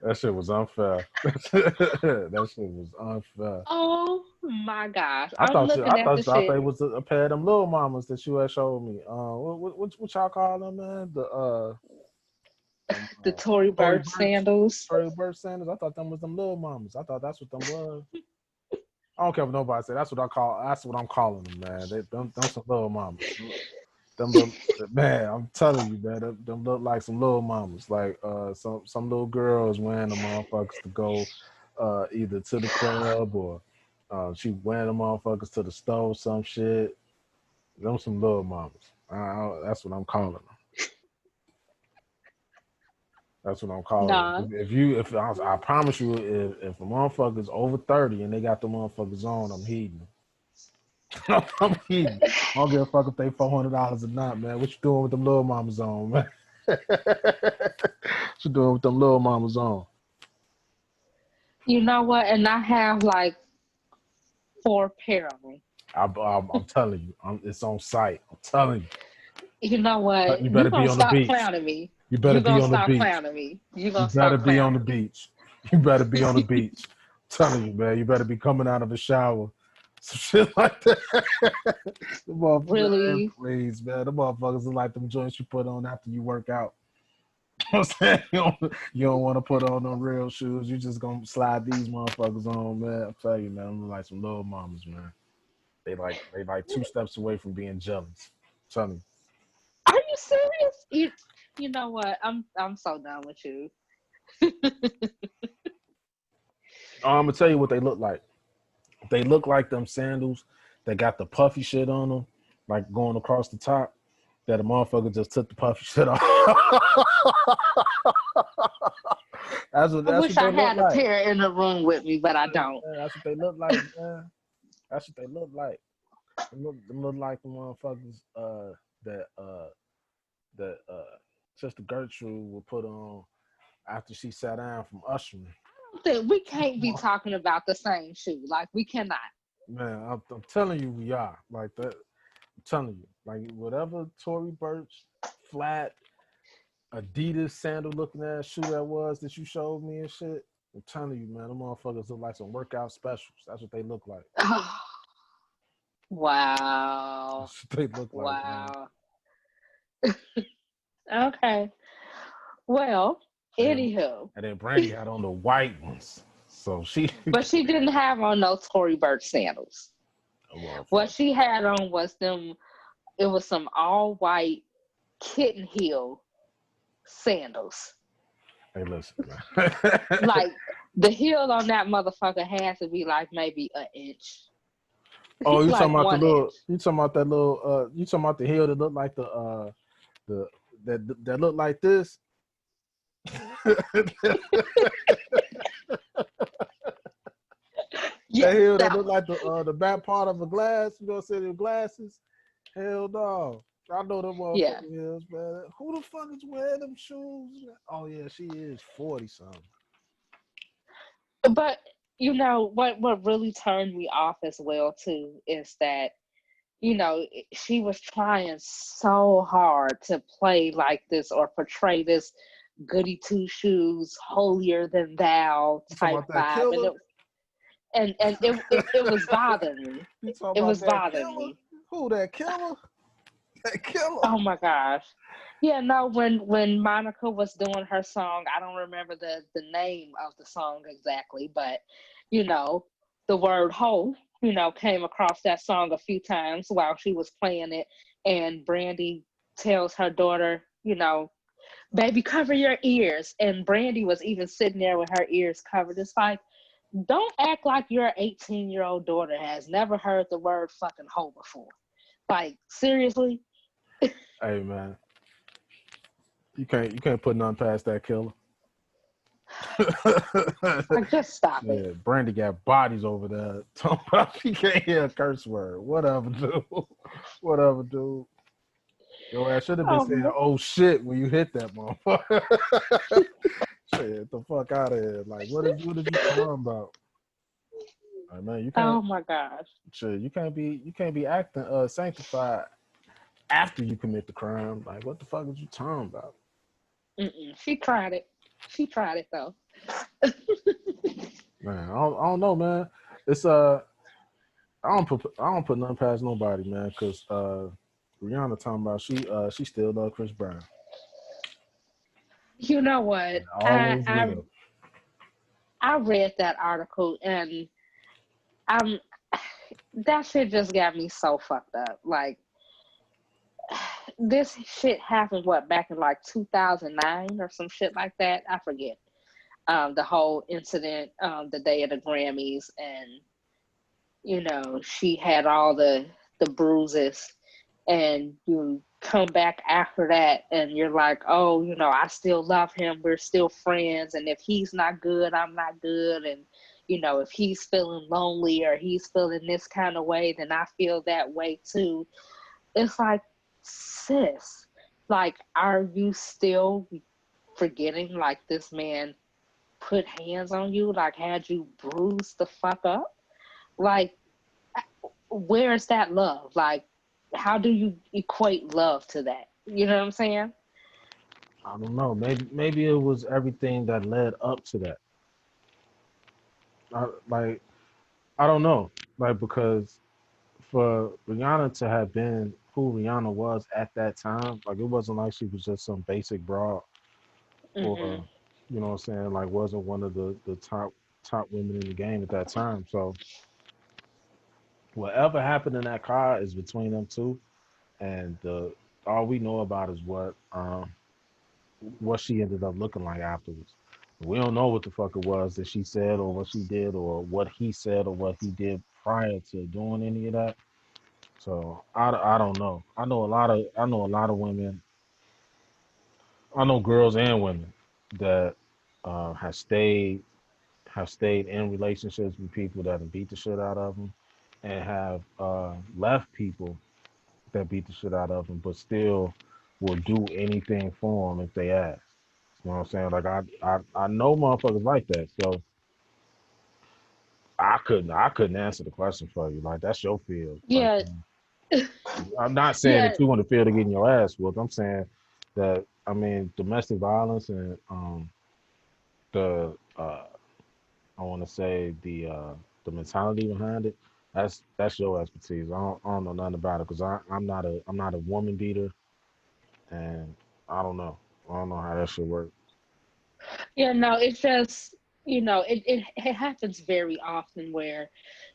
That shit was unfair. That shit was unfair. Oh my gosh. I I'm thought you. looking I at the thought they shit. was a pair of them little mamas that you had showed me. What y'all call them, man? Them, The Tory Tory Burch Burch, sandals. Tory Burch Sanders. I thought them was them little mamas. I thought that's what them was. I don't care what nobody say. That's what I call. That's what I'm calling them, man. Them some little mamas. Them little, man. I'm telling you, man. Them look like some little mamas. Like some little girls wearing the motherfuckers to go either to the club or she wearing the motherfuckers to the store, some shit. Them some little mamas. That's what I'm calling them. That's what I'm calling Nah. them. I promise you, if a motherfucker's over 30 and they got the motherfuckers on, I'm heeding them. I'm eating. I don't give a fuck if they $400 or not, man. What you doing with them little mamas on, man? What you doing with them little mamas on? You know what? And I have like 4 pair of them. I'm telling you, it's on site. I'm telling you. You know what? You You better be gonna on the stop beach. clowning me. You better You be gonna on the stop beach. clowning me. You You gonna better stop be on the clowning me. beach. You better be on the beach. I'm telling you, man. You better be coming out of the shower. Some shit like that. The motherfuckers, man, Really? please, man. The motherfuckers are like them joints you put on after you work out. You know what I'm saying? You don't want to put on no real shoes. You just gonna slide these motherfuckers on, man. I'm telling you, man. I'm like some little mamas, man. They like 2 steps away from being jealous. I'm telling you. Are you serious? You know what? I'm so done with you. I'm gonna tell you what they look like. They look like them sandals that got the puffy shit on them, like going across the top. That a motherfucker just took the puffy shit off. That's what I wish I they look had a like. pair in the room with me, but I don't. Yeah, that's what they look like, man. That's what they look like. They look like the motherfuckers that Sister Gertrude would put on after she sat down from ushering. We can't be talking about the same shoe. Like, we cannot. Man, I'm telling you, we are like that. I'm telling you, like whatever Tory Burch flat Adidas sandal looking ass shoe that you showed me and shit. I'm telling you, man, them motherfuckers look like some workout specials. That's what they look like. Wow. That's what they look like, Wow. Okay. Well, anywho. And then Brandy had on the white ones. So she But she didn't have on no Tory Burch sandals. What she had on was it was some all white kitten heel sandals. Hey, listen, man. Like, the heel on that motherfucker had to be like maybe an inch. Oh, you like talking about the little? Inch. You talking about that little? You talking about the heel that looked like that looked like this? Yeah, that heel that looked like the back part of a glass. You know, say the glasses. Hell no. I know them motherfucking heels, man. Who the fuck is wearing them shoes? Oh yeah, she is 40 something. But you know what really turned me off as well too is that, you know, she was trying so hard to play like this or portray this goody two shoes, holier than thou type vibe, and it was bothering me. It was bothering me. Who, that killer? That killer? Oh my gosh. Yeah, no, when Monica was doing her song, I don't remember the name of the song exactly, but you know, the word hoe, you know, came across that song a few times while she was playing it, and Brandy tells her daughter, you know, baby, cover your ears. And Brandy was even sitting there with her ears covered. It's like, don't act like your 18-year-old daughter has never heard the word fucking hoe before. Like, seriously? Hey man. You can't put nothing past that killer. Like, just stop it. Brandy got bodies over there. Talking about she can't hear a curse word. Whatever, dude. Whatever, dude. Yo, I should have been saying, "Oh shit," when you hit that motherfucker. Shit, the fuck out of here! Like, what did you talking about? Like, man, you can't. Oh my gosh. Shit, you can't be acting sanctified after you commit the crime. Like, what the fuck is you talking about? She tried it. She tried it though. Man, I don't know, man. It's I don't put nothing past nobody, man, because Rihanna talking about she still love Chris Brown. You know what? I read that article and that shit just got me so fucked up. Like, this shit happened back in like 2009 or some shit like that. I forget. The whole incident, the day of the Grammys, and you know, she had all the bruises, and you come back after that and you're like, oh, you know, I still love him, we're still friends, and if he's not good, I'm not good, and if he's feeling lonely or he's feeling this kind of way, then I feel that way too. It's like, sis, like, are you still forgetting like this man put hands on you, like had you bruised the fuck up? Like, where's that love? Like, how do you equate love to that? You know what I'm saying? I don't know. Maybe it was everything that led up to that. Like I don't know. Like because for Rihanna to have been who Rihanna was at that time, like it wasn't like she was just some basic broad Hmm. or you know what I'm saying, like wasn't one of the top women in the game at that time. So whatever happened in that car is between them two, and the all we know about is what she ended up looking like afterwards. We don't know what the fuck it was that she said or what she did or what he said or what he did prior to doing any of that. So I don't know. I know a lot of women. I know girls and women that have stayed in relationships with people that have beat the shit out of them, and have left people that beat the shit out of them, but still will do anything for them if they ask. You know what I'm saying? Like I know motherfuckers like that. So I couldn't answer the question for you. Like that's your field. Like Yeah, I'm not saying yeah, that you want to feel to getting your ass whooped. I'm saying that I mean domestic violence and the I want to say the mentality behind it. That's your expertise. I don't know nothing about it because I'm not a woman beater and I don't know. I don't know how that should work. yeah. No, it's just, it happens very often where,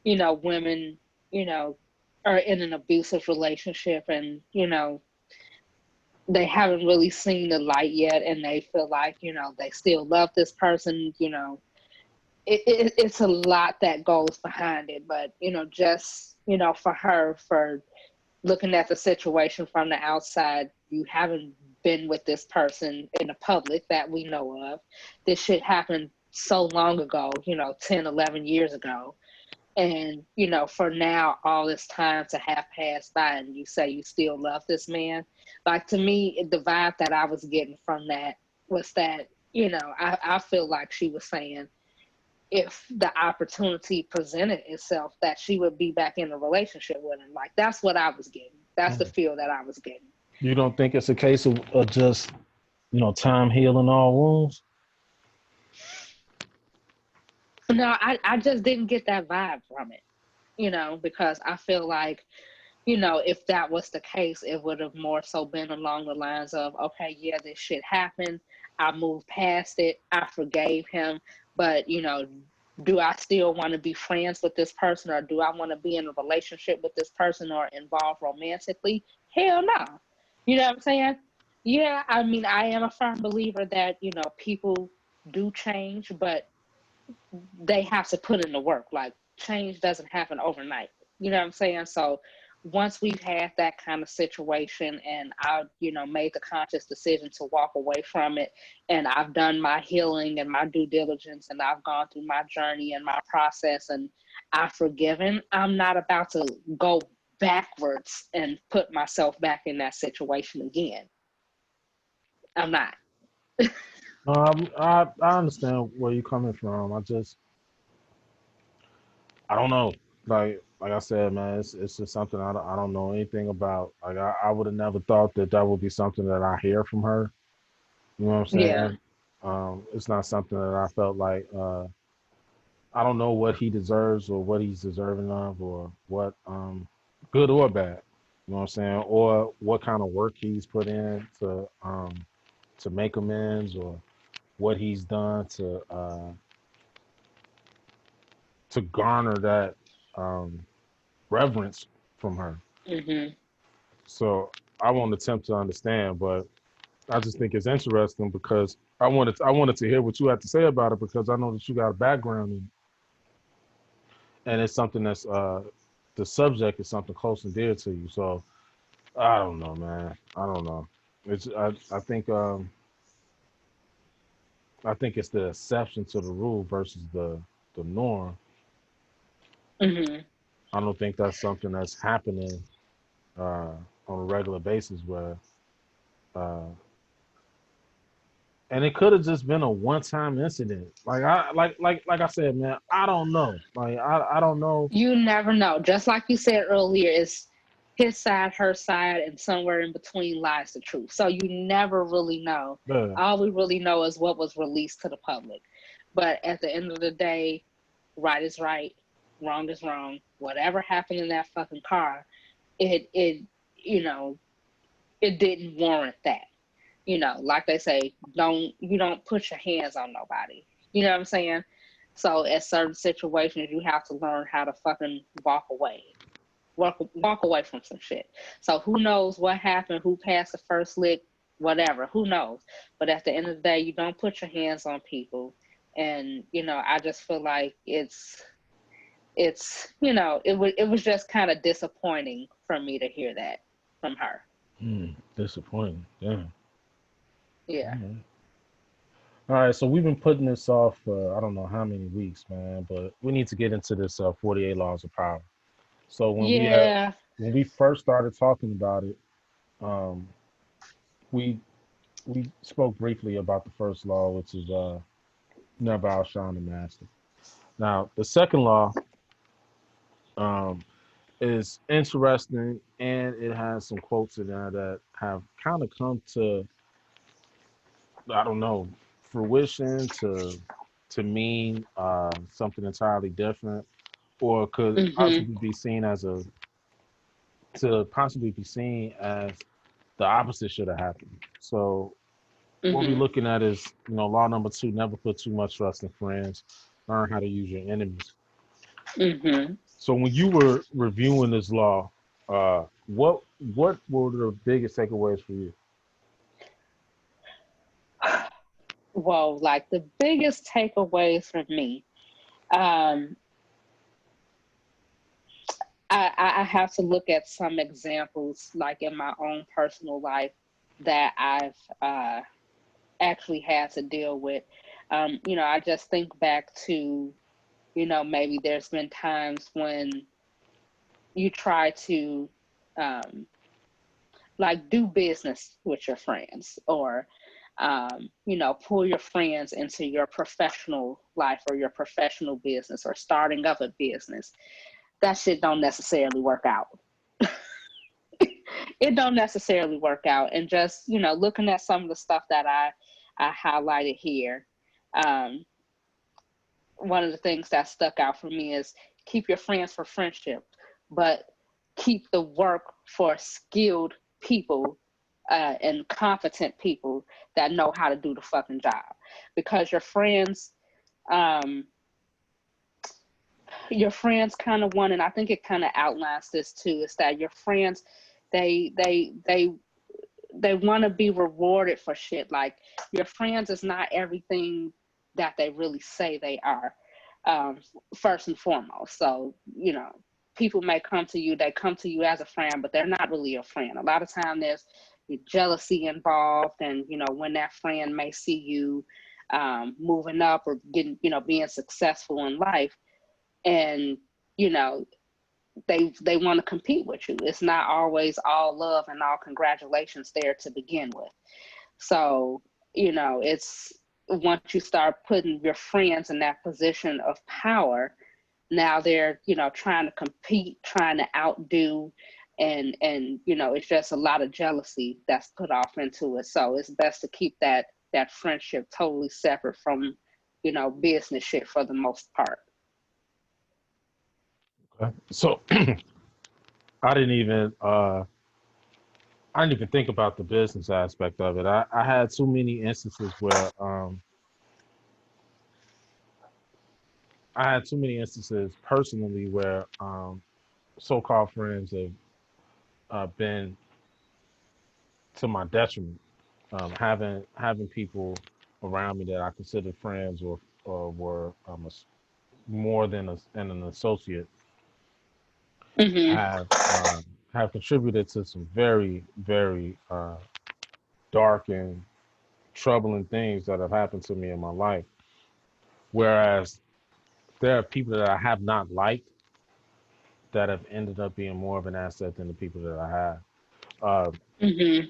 women, you know, are in an abusive relationship, and they haven't really seen the light yet, and they feel like they still love this person. It's a lot that goes behind it, but just for her, for looking at the situation from the outside, you haven't been with this person in the public that we know of. This shit happened so long ago, 10, 11 years ago. And, for now, all this time to have passed by, and you say you still love this man. Like, to me, the vibe that I was getting from that was that, I feel like she was saying, if the opportunity presented itself, that she would be back in a relationship with him. Like, that's what I was getting. That's the Mm. feel that I was getting. You don't think it's a case of just time healing all wounds? No, I just didn't get that vibe from it, because I feel like, if that was the case, it would have more so been along the lines of, okay, yeah, this shit happened. I moved past it. I forgave him. But, do I still want to be friends with this person, or do I want to be in a relationship with this person or involved romantically? Hell no. You know what I'm saying? Yeah, I mean, I am a firm believer that, people do change, but they have to put in the work. Like, change doesn't happen overnight. You know what I'm saying? So once we've had that kind of situation, and I, made the conscious decision to walk away from it, and I've done my healing and my due diligence, and I've gone through my journey and my process, and I've forgiven, I'm not about to go backwards and put myself back in that situation again. I'm not. No, I understand where you're coming from. I don't know. Like I said, man, it's just something I don't know anything about. Like I would have never thought that that would be something that I hear from her. You know what I'm Yeah. saying? It's not something that I felt like I don't know what he deserves or what he's deserving of or what good or bad. You know what I'm saying? Or what kind of work he's put in to make amends or what he's done to garner that um, reverence from her. Hmm. So I won't attempt to understand, but I just think it's interesting because I wanted to hear what you had to say about it because I know that you got a background in, and it's something that's the subject is something close and dear to you. So I don't know, man. I don't know. I think it's the exception to the rule versus the norm. Hmm. I don't think that's something that's happening uh, on a regular basis where, uh, and it could have just been a one-time incident. Like I said, man, I don't know. Like I don't know. You never know. Just like you said earlier, it's his side, her side, and somewhere in between lies the truth. So you never really know. Yeah, All we really know is what was released to the public. But at the end of the day, right is right, wrong is wrong. Whatever happened in that fucking car, it you know, it didn't warrant that. Like they say, you don't put your hands on nobody. You know what I'm saying? So at certain situations, you have to learn how to fucking walk away from some shit. So who knows what happened? Who passed the first lick? Whatever. Who knows? But at the end of the day, you don't put your hands on people. And I just feel like it was just kind of disappointing for me to hear that from her. disappointing. Yeah. Yeah. All right, so we've been putting this off for I don't know how many weeks, man, but we need to get into this 48 laws of power. So Yeah. when we first started talking about it, um, we we spoke briefly about the first law, which is never outshine the master. Now, the second law um, is interesting, and it has some quotes in there that have kind of come to I don't know fruition to mean something entirely different, or could Mhm. possibly be seen as a to possibly be seen as the opposite should have happened. So what we're Mhm. looking at is, law number two: never put too much trust in friends. Learn how to use your enemies. Mhm. So when you were reviewing this law, what were the biggest takeaways for you? Well, like the biggest takeaways from me, um, I have to look at some examples, like in my own personal life, that I've actually had to deal with. I just think back to, maybe there's been times when you try to, um, like, do business with your friends, or pull your friends into your professional life or your professional business or starting up a business. That shit don't necessarily work out. It don't necessarily work out. And just, looking at some of the stuff that I highlighted here, um, one of the things that stuck out for me is keep your friends for friendship, but keep the work for skilled people and competent people that know how to do the fucking job. Because um, your friends kind of want, and I think it kind of outlines this too, is that your friends, they they they they want to be rewarded for shit. Like, your friends is not everything that they really say they are, um, first and foremost. So, people may come to you, they come to you as a friend, but they're not really a friend. A lot of time there's jealousy involved, and when that friend may see you moving up or getting, being successful in life, and you know they want to compete with you. It's not always all love and all congratulations there to begin with. So, it's once you start putting your friends in that position of power, now they're, trying to compete, trying to outdo, and it's just a lot of jealousy that's put off into it. So it's best to keep that friendship totally separate from, business shit for the most part. Okay. So I didn't even I didn't even think about the business aspect of it. I had too many instances where I had too many instances personally where so-called friends have been to my detriment. Having people around me that I considered friends or were more than an associate Hmm. have have contributed to some very very dark and troubling things that have happened to me in my life. Whereas there are people that I have not liked that have ended up being more of an asset than the people that I have. Uh, Mhm.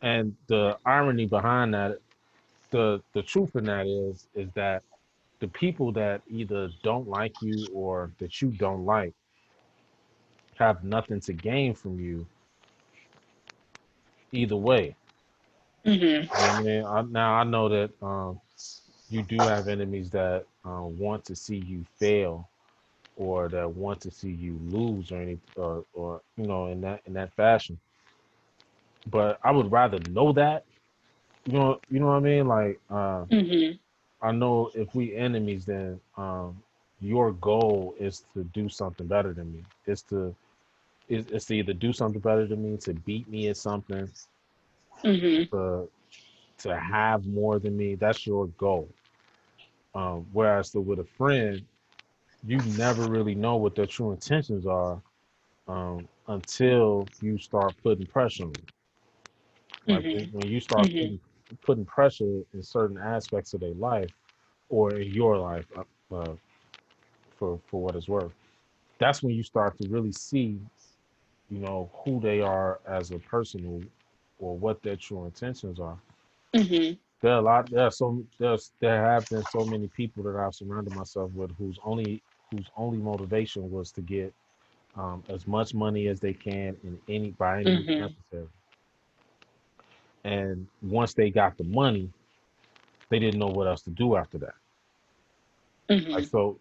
and the irony behind that, the truth in that is that the people that either don't like you or that you don't like have nothing to gain from you either way. Mhm. You know what I mean? Now I know that you do have enemies that want to see you fail or that want to see you lose or any or you know in that fashion. But I would rather know that. You know what I mean? Like Mhm. I know if we enemies, then your goal is to do something better than me. It's to either do something better than me, to beat me at something, Mhm. to to have more than me. That's your goal. Whereas with a friend, you never really know what their true intentions are until you start putting pressure on them. Like Mhm. when you start Mhm. putting pressure in certain aspects of their life or in your life, for what it's worth. That's when you start to really see, you know, who they are as a person or what their true intentions are. Mhm. There are a lot. There have been so many people that I've surrounded myself with whose only motivation was to get as much money as they can in any by any means Mhm. necessary. And once they got the money, they didn't know what else to do after that. Like Mhm.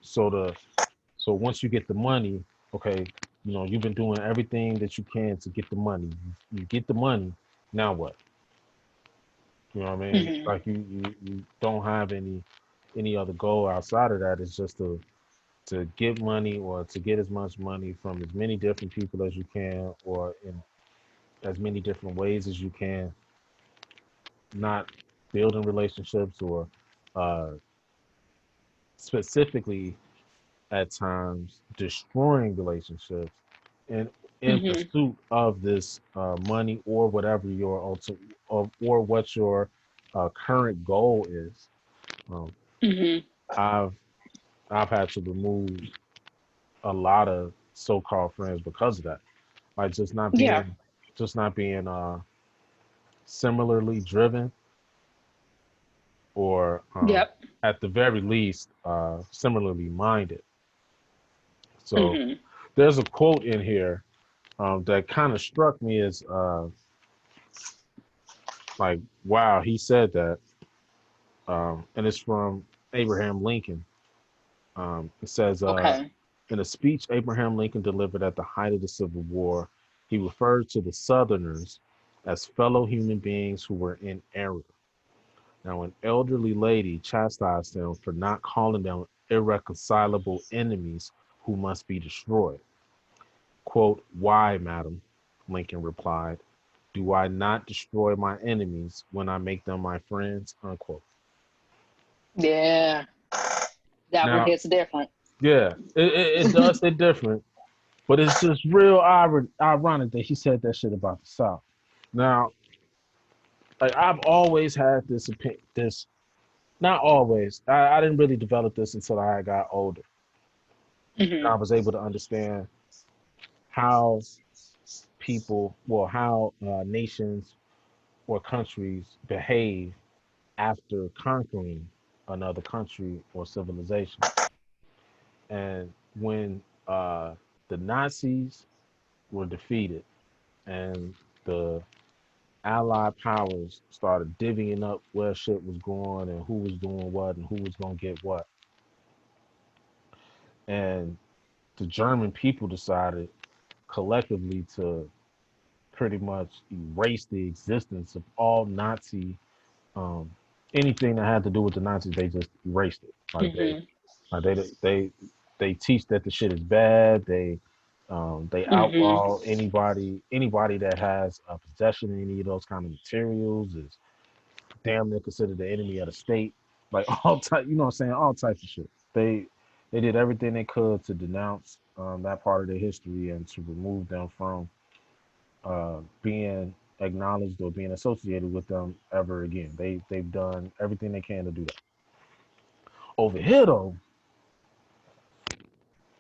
so once you get the money, okay, you know you've been doing everything that you can to get the money. You get the money, now what? You know what I mean? Mhm. Like you don't have any other goal outside of that. It's just to get money or to get as much money from as many different people as you can or in as many different ways as you can, not building relationships or uh, specifically at times destroying relationships and in Mhm. pursuit of this money or whatever your or what your current goal is. Um, Mhm. I've I've had to remove a lot of so-called friends because of that. Like Yeah. just not being similarly driven or Yep. at the very least similarly minded. So Mhm. there's a quote in here that kind of struck me as like, wow, he said that, and it's from Abraham Lincoln. It says, Okay. in a speech Abraham Lincoln delivered at the height of the Civil War, he referred to the Southerners as fellow human beings who were in error. Now, an elderly lady chastised them for not calling them irreconcilable enemies who must be destroyed. Quote, "Why, madam?" Lincoln replied. "Do I not destroy my enemies when I make them my friends?" Unquote. Yeah. That one Now, hits different. yeah, it does hit different, but it's just real ironic that he said that shit about the South. Now, like I've always had this opinion, this not always. I didn't really develop this until I got older, and I Mhm. was able to understand how how nations or countries behave after conquering another country or civilization. And when the Nazis were defeated and the Allied powers started divvying up where shit was going and who was doing what and who was going to get what, and the German people decided collectively to pretty much erase the existence of all Nazi um, anything that had to do with the Nazis. They just erased it. Mhm. Like they teach that the shit is bad. They Mhm. outlaw anybody that has a possession of any of those kind of materials is damn near considered the enemy of the state. Like all type, you know what I'm saying? All types of shit. They did everything they could to denounce that part of their history and to remove them from being acknowledged or being associated with them ever again. They've done everything they can to do that. Over here though,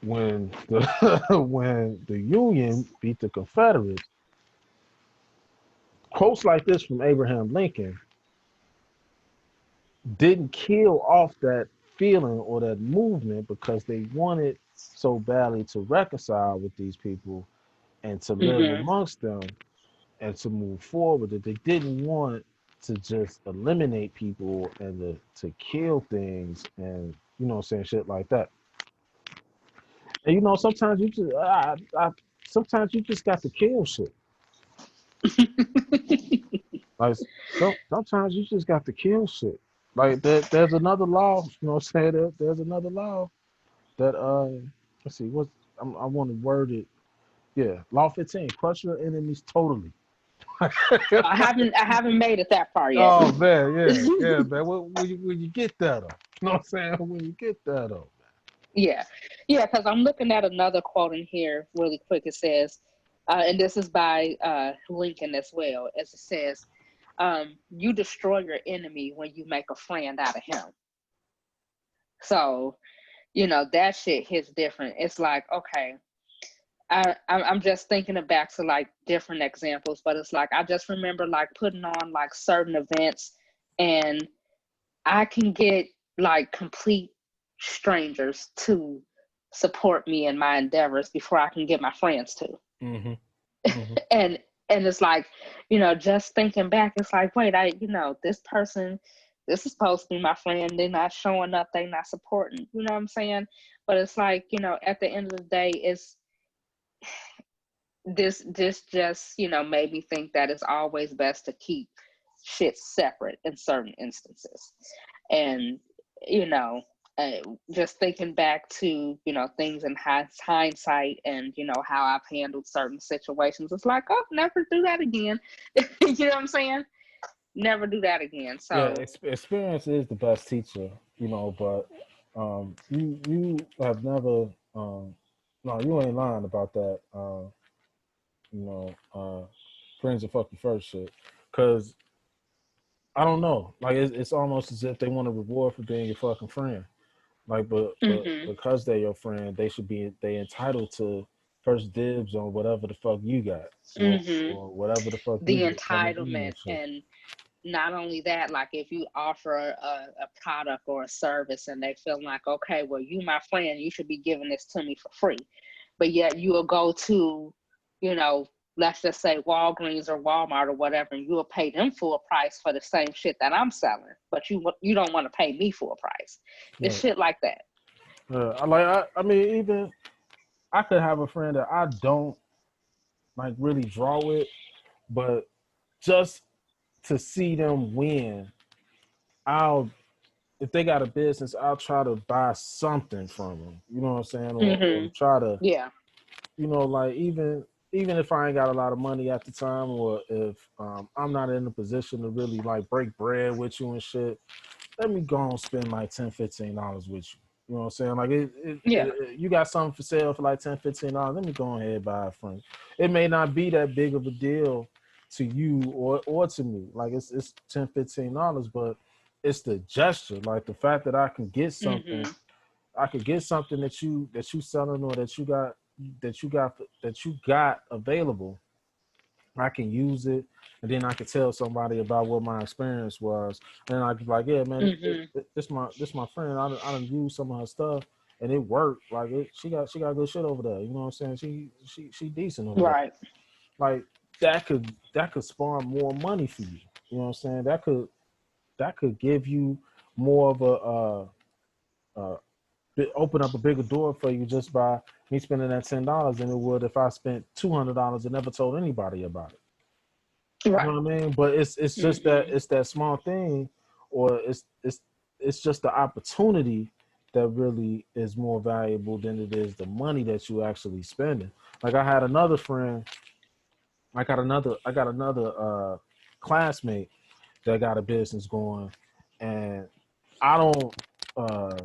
when the when the Union beat the Confederates, quotes like this from Abraham Lincoln didn't kill off that feeling or that movement because they wanted so badly to reconcile with these people and to live Mhm. amongst them and to move forward, that they didn't want to just eliminate people and to kill things and saying, shit like that. And sometimes you just sometimes you just got to kill shit. Like sometimes you just got to kill shit. Like there's another law, what I'm saying? There's another law that let's see, I want to word it. Yeah, law 15, crush your enemies totally. I haven't made it that far yet. Oh man, yeah, man. When you get that up, you know what I'm saying? When you get that up, Yeah, yeah, because I'm looking at another quote in here really quick. It says, and this is by Lincoln as well, as it says, "You destroy your enemy when you make a friend out of him." So, that shit hits different. It's like, okay, I'm just thinking of back to like different examples, but it's like I just remember like putting on like certain events, and I can get like complete strangers to support me in my endeavors before I can get my friends to. mm-hmm, mm-hmm. And it's like, just thinking back, it's like, wait, this person, this is supposed to be my friend. They're not showing up. They're not supporting. You know what I'm saying? But it's like, at the end of the day, it's this just made me think that it's always best to keep shit separate in certain instances. And you know uh, just thinking back to things in hindsight, and how I've handled certain situations, it's like, oh, never do that again. You know what I'm saying? Never do that again. Yeah, So experience is the best teacher, but you have never no, you ain't lying about that. You know, friends are fucking first shit. Cause I don't know, like it's almost as if they want a reward for being your fucking friend. Like, but mhm, because they're your friend, they entitled to first dibs on whatever the fuck you got, mhm. or whatever the fuck you The get coming in entitlement. and shit. And not only that, like if you offer a product or a service and they feel like, okay, well, you my friend, you should be giving this to me for free. But yet you will go to, you know, let's just say Walgreens or Walmart or whatever, and you will pay them full price for the same shit that I'm selling, but you don't want to pay me full price. It's Right. shit like that. I mean, even I could have a friend that I don't like really draw with, but just to see them win, I'll if they got a business, I'll try to buy something from them. You know what I'm saying, or Hmm. try to, Yeah. like even if I ain't got a lot of money at the time, or if I'm not in a position to really like break bread with you and shit, let me go and spend like $10, $15 with you. You know what I'm saying? Like Yeah. you got something for sale for like $10, $15. Let me go ahead and buy it from you. It may not be that big of a deal to you or to me. Like it's $10, $15, but it's the gesture. Like the fact that Hmm. I could get something that you selling, or that you got available. I can use it, and then I can tell somebody about what my experience was, and I'd be like, "Yeah, man, Hmm. this my friend. I done used some of her stuff, and it worked. Like she got good shit over there. You know what I'm saying? She decent over there. Right. Like that could spawn more money for you. You know what I'm saying? That could give you more of open up a bigger door for you just by me spending that $10 than it would if I spent $200 and never told anybody about it. You Right. know what I mean? But it's just that Hmm. it's that small thing, or it's just the opportunity that really is more valuable than it is the money that you actually spending. Like I had another friend, I got another classmate that got a business going, and I don't uh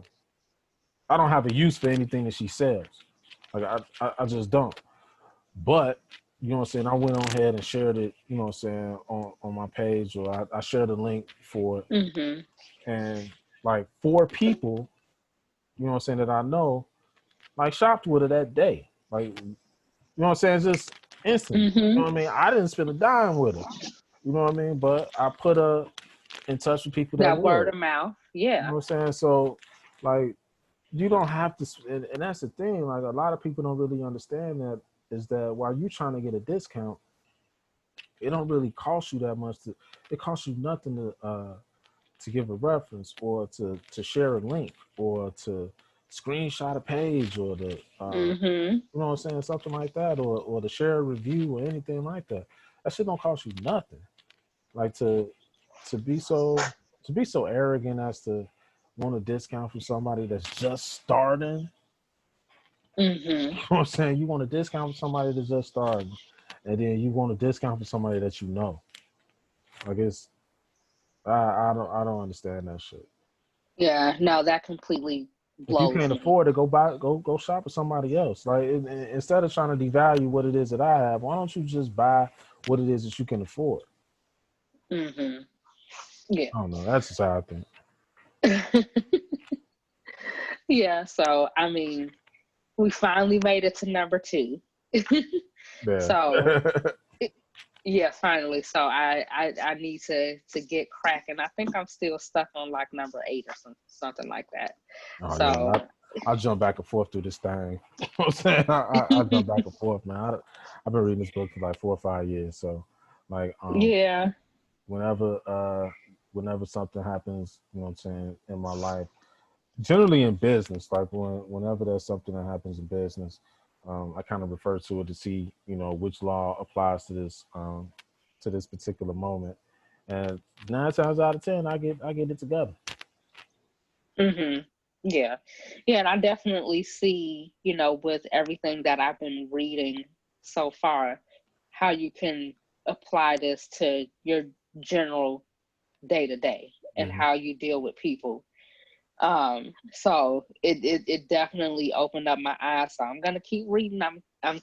I don't have a use for anything that she sells. Like I just don't. But you know what I'm saying, I went on ahead and shared it, you know what I'm saying, on my page, or I shared a link for it. Hmm. And like four people, you know what I'm saying, that I know, like shopped with her that day. Like, you know what I'm saying? It's just instantly. You know what I mean? I didn't spend a dime with her. You know what I mean? But I put her in touch with people that That word would. of mouth. You Yeah. know what I'm saying? So, like, you don't have to, and that's the thing. Like, a lot of people don't really understand that is that while you trying to get a discount, it don't really cost you that much. It costs you nothing to give a reference or to share a link or to screenshot a page or to you know what I'm saying, something like that, or to share a review or anything like that. That shit don't cost you nothing. Like to be so to be so arrogant as to want a discount from somebody that's just starting. You know what I'm saying? You want a discount from somebody that's just starting, and then you want a discount from somebody that you know. I guess I don't understand that shit. Yeah. No, that completely If you blows can't me. afford it, go shop with somebody else. Like instead of trying to devalue what it is that I have, why don't you just buy what it is that you can afford? Yeah. I don't know. That's just how I think. Yeah. So, I mean, we finally made it to number 2. Yeah. So, yeah, finally. So I need to get cracking. I think I'm still stuck on like number 8 or something like that. Oh So yeah. I jump back and forth through this thing. You know what I'm saying? I jump back and forth, man. I've been reading this book for like 4 or 5 years. So like yeah. whenever whenever something happens, you know what I'm saying, in my life, generally in business, like whenever there's something that happens in business, I kind of refer to it to see, you know, which law applies to this particular moment. And 9 times out of 10, I get it together. Yeah. Yeah, and I definitely see, with everything that I've been reading so far, how you can apply this to your general day to day and Mm-hmm. how you deal with people. So it definitely opened up my eyes. So I'm gonna keep reading. I'm gonna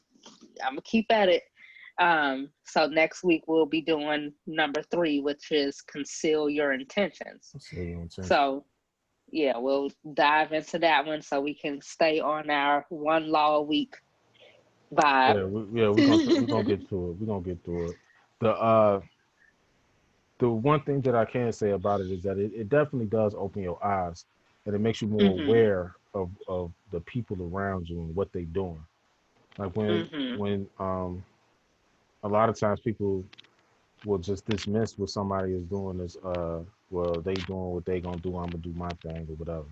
keep at it. So next week we'll be doing number 3, which is conceal your intentions. So, you know what I'm saying? So yeah, we'll dive into that one so we can stay on our one law a week vibe. We're gonna get to it. We're gonna get through it. The the one thing that I can say about it is that it definitely does open your eyes and it makes you more Mhm. aware of the people around you and what they're doing. Like Mhm. when a lot of times people will just dismiss what somebody is doing as well, they doing what they gonna do, I'm gonna do my thing or whatever.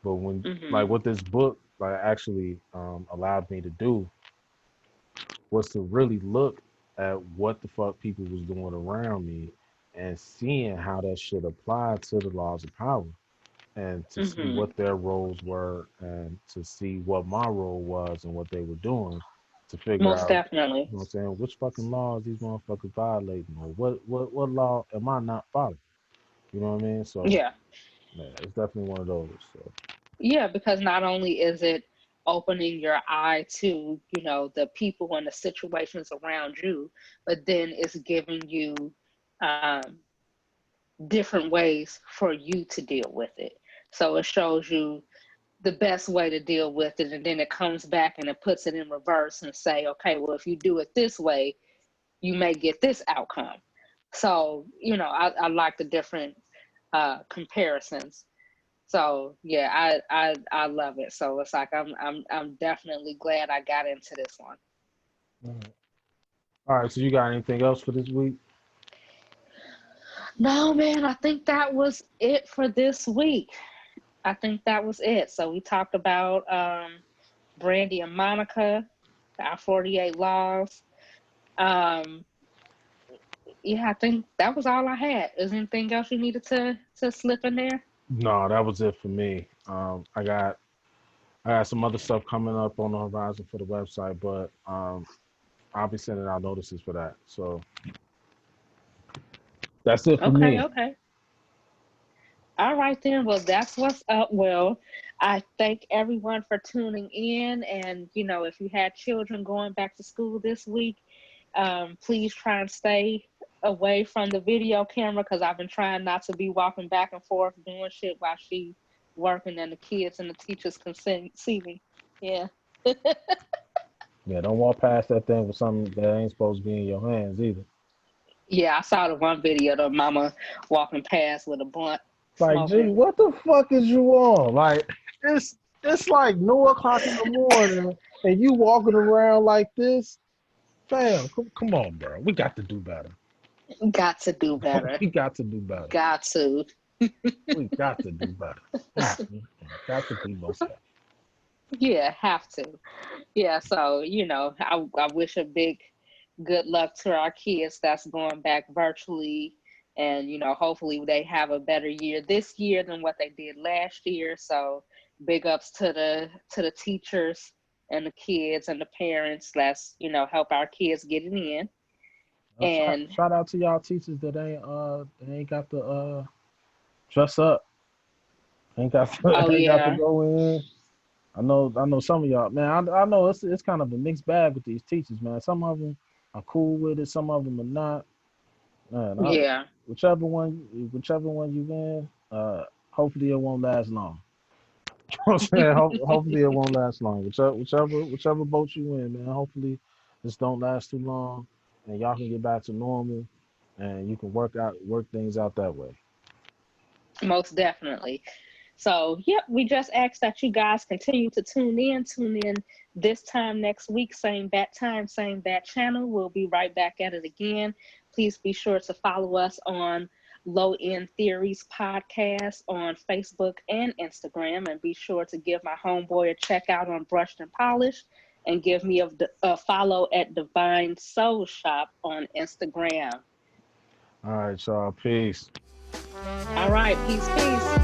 But when like Mhm. what this book like actually allowed me to do was to really look at what the fuck people was doing around me and seeing how that shit applied to the laws of power and to see Mhm. what their roles were and to see what my role was and what they were doing to figure Most out, definitely. you know what I'm saying, which fucking laws these motherfuckers violating or what law am I not following? You know what I mean? So Yeah. yeah, it's definitely one of those. So Yeah, because not only is it opening your eye to, the people and the situations around you, but then it's giving you um, different ways for you to deal with it. So it shows you the best way to deal with it, and then it comes back and it puts it in reverse and say, okay, well, if you do it this way, you may get this outcome. So, I like the different comparisons. So yeah, I love it. So it's like I'm definitely glad I got into this one. all right, so you got anything else for this week? No, man, I think that was it for this week. I think that was it. So we talked about Brandy and Monica, our 48 laws. Um, yeah, I think that was all I had. Is anything else you needed to slip in there? No, that was it for me. I got some other stuff coming up on the horizon for the website, but I'll be sending out notices for that. So that's it for Okay, me. okay. All right then. Well, that's what's up. Well, I thank everyone for tuning in. And if you had children going back to school this week, please try and stay away from the video camera because I've been trying not to be walking back and forth doing shit while she working and the kids and the teachers can see me. Yeah. Yeah, don't walk past that thing with something that ain't supposed to be in your hands either. Yeah, I saw the one video of the mama walking past with a blunt Like, gee, smoking. what the fuck is you on? Like, it's like no o'clock in the morning, and you walking around like this, fam. Come on, bro. We got to do better. Got to do better. We got to do better. Got to. We got to do better. Got to be most careful. Yeah, have to. Yeah, so I wish a big good luck to our kids that's going back virtually, and hopefully they have a better year this year than what they did last year. So big ups to the teachers and the kids and the parents. Let's help our kids get it in. And Shout out to y'all teachers that ain't got to dress up, ain't got to, oh ain't got to yeah, go in. I know some of y'all, man. I know it's kind of a mixed bag with these teachers, man. Some of them are cool with it, some of them are not. Man, yeah, whichever one you in, hopefully it won't last long. I'm saying, hopefully it won't last long. Whichever boat you in, man. Hopefully this don't last too long, and y'all can get back to normal, and you can work things out that way. most definitely. So, yep, we just ask that you guys continue to tune in. Tune in this time next week, same bat time, same bat channel. We'll be right back at it again. Please be sure to follow us on Low End Theories podcast on Facebook and Instagram. And be sure to give my homeboy a check out on Brushed and Polished. And give me a follow at Divine Soul Shop on Instagram. All right, y'all. Peace. All right, peace, peace.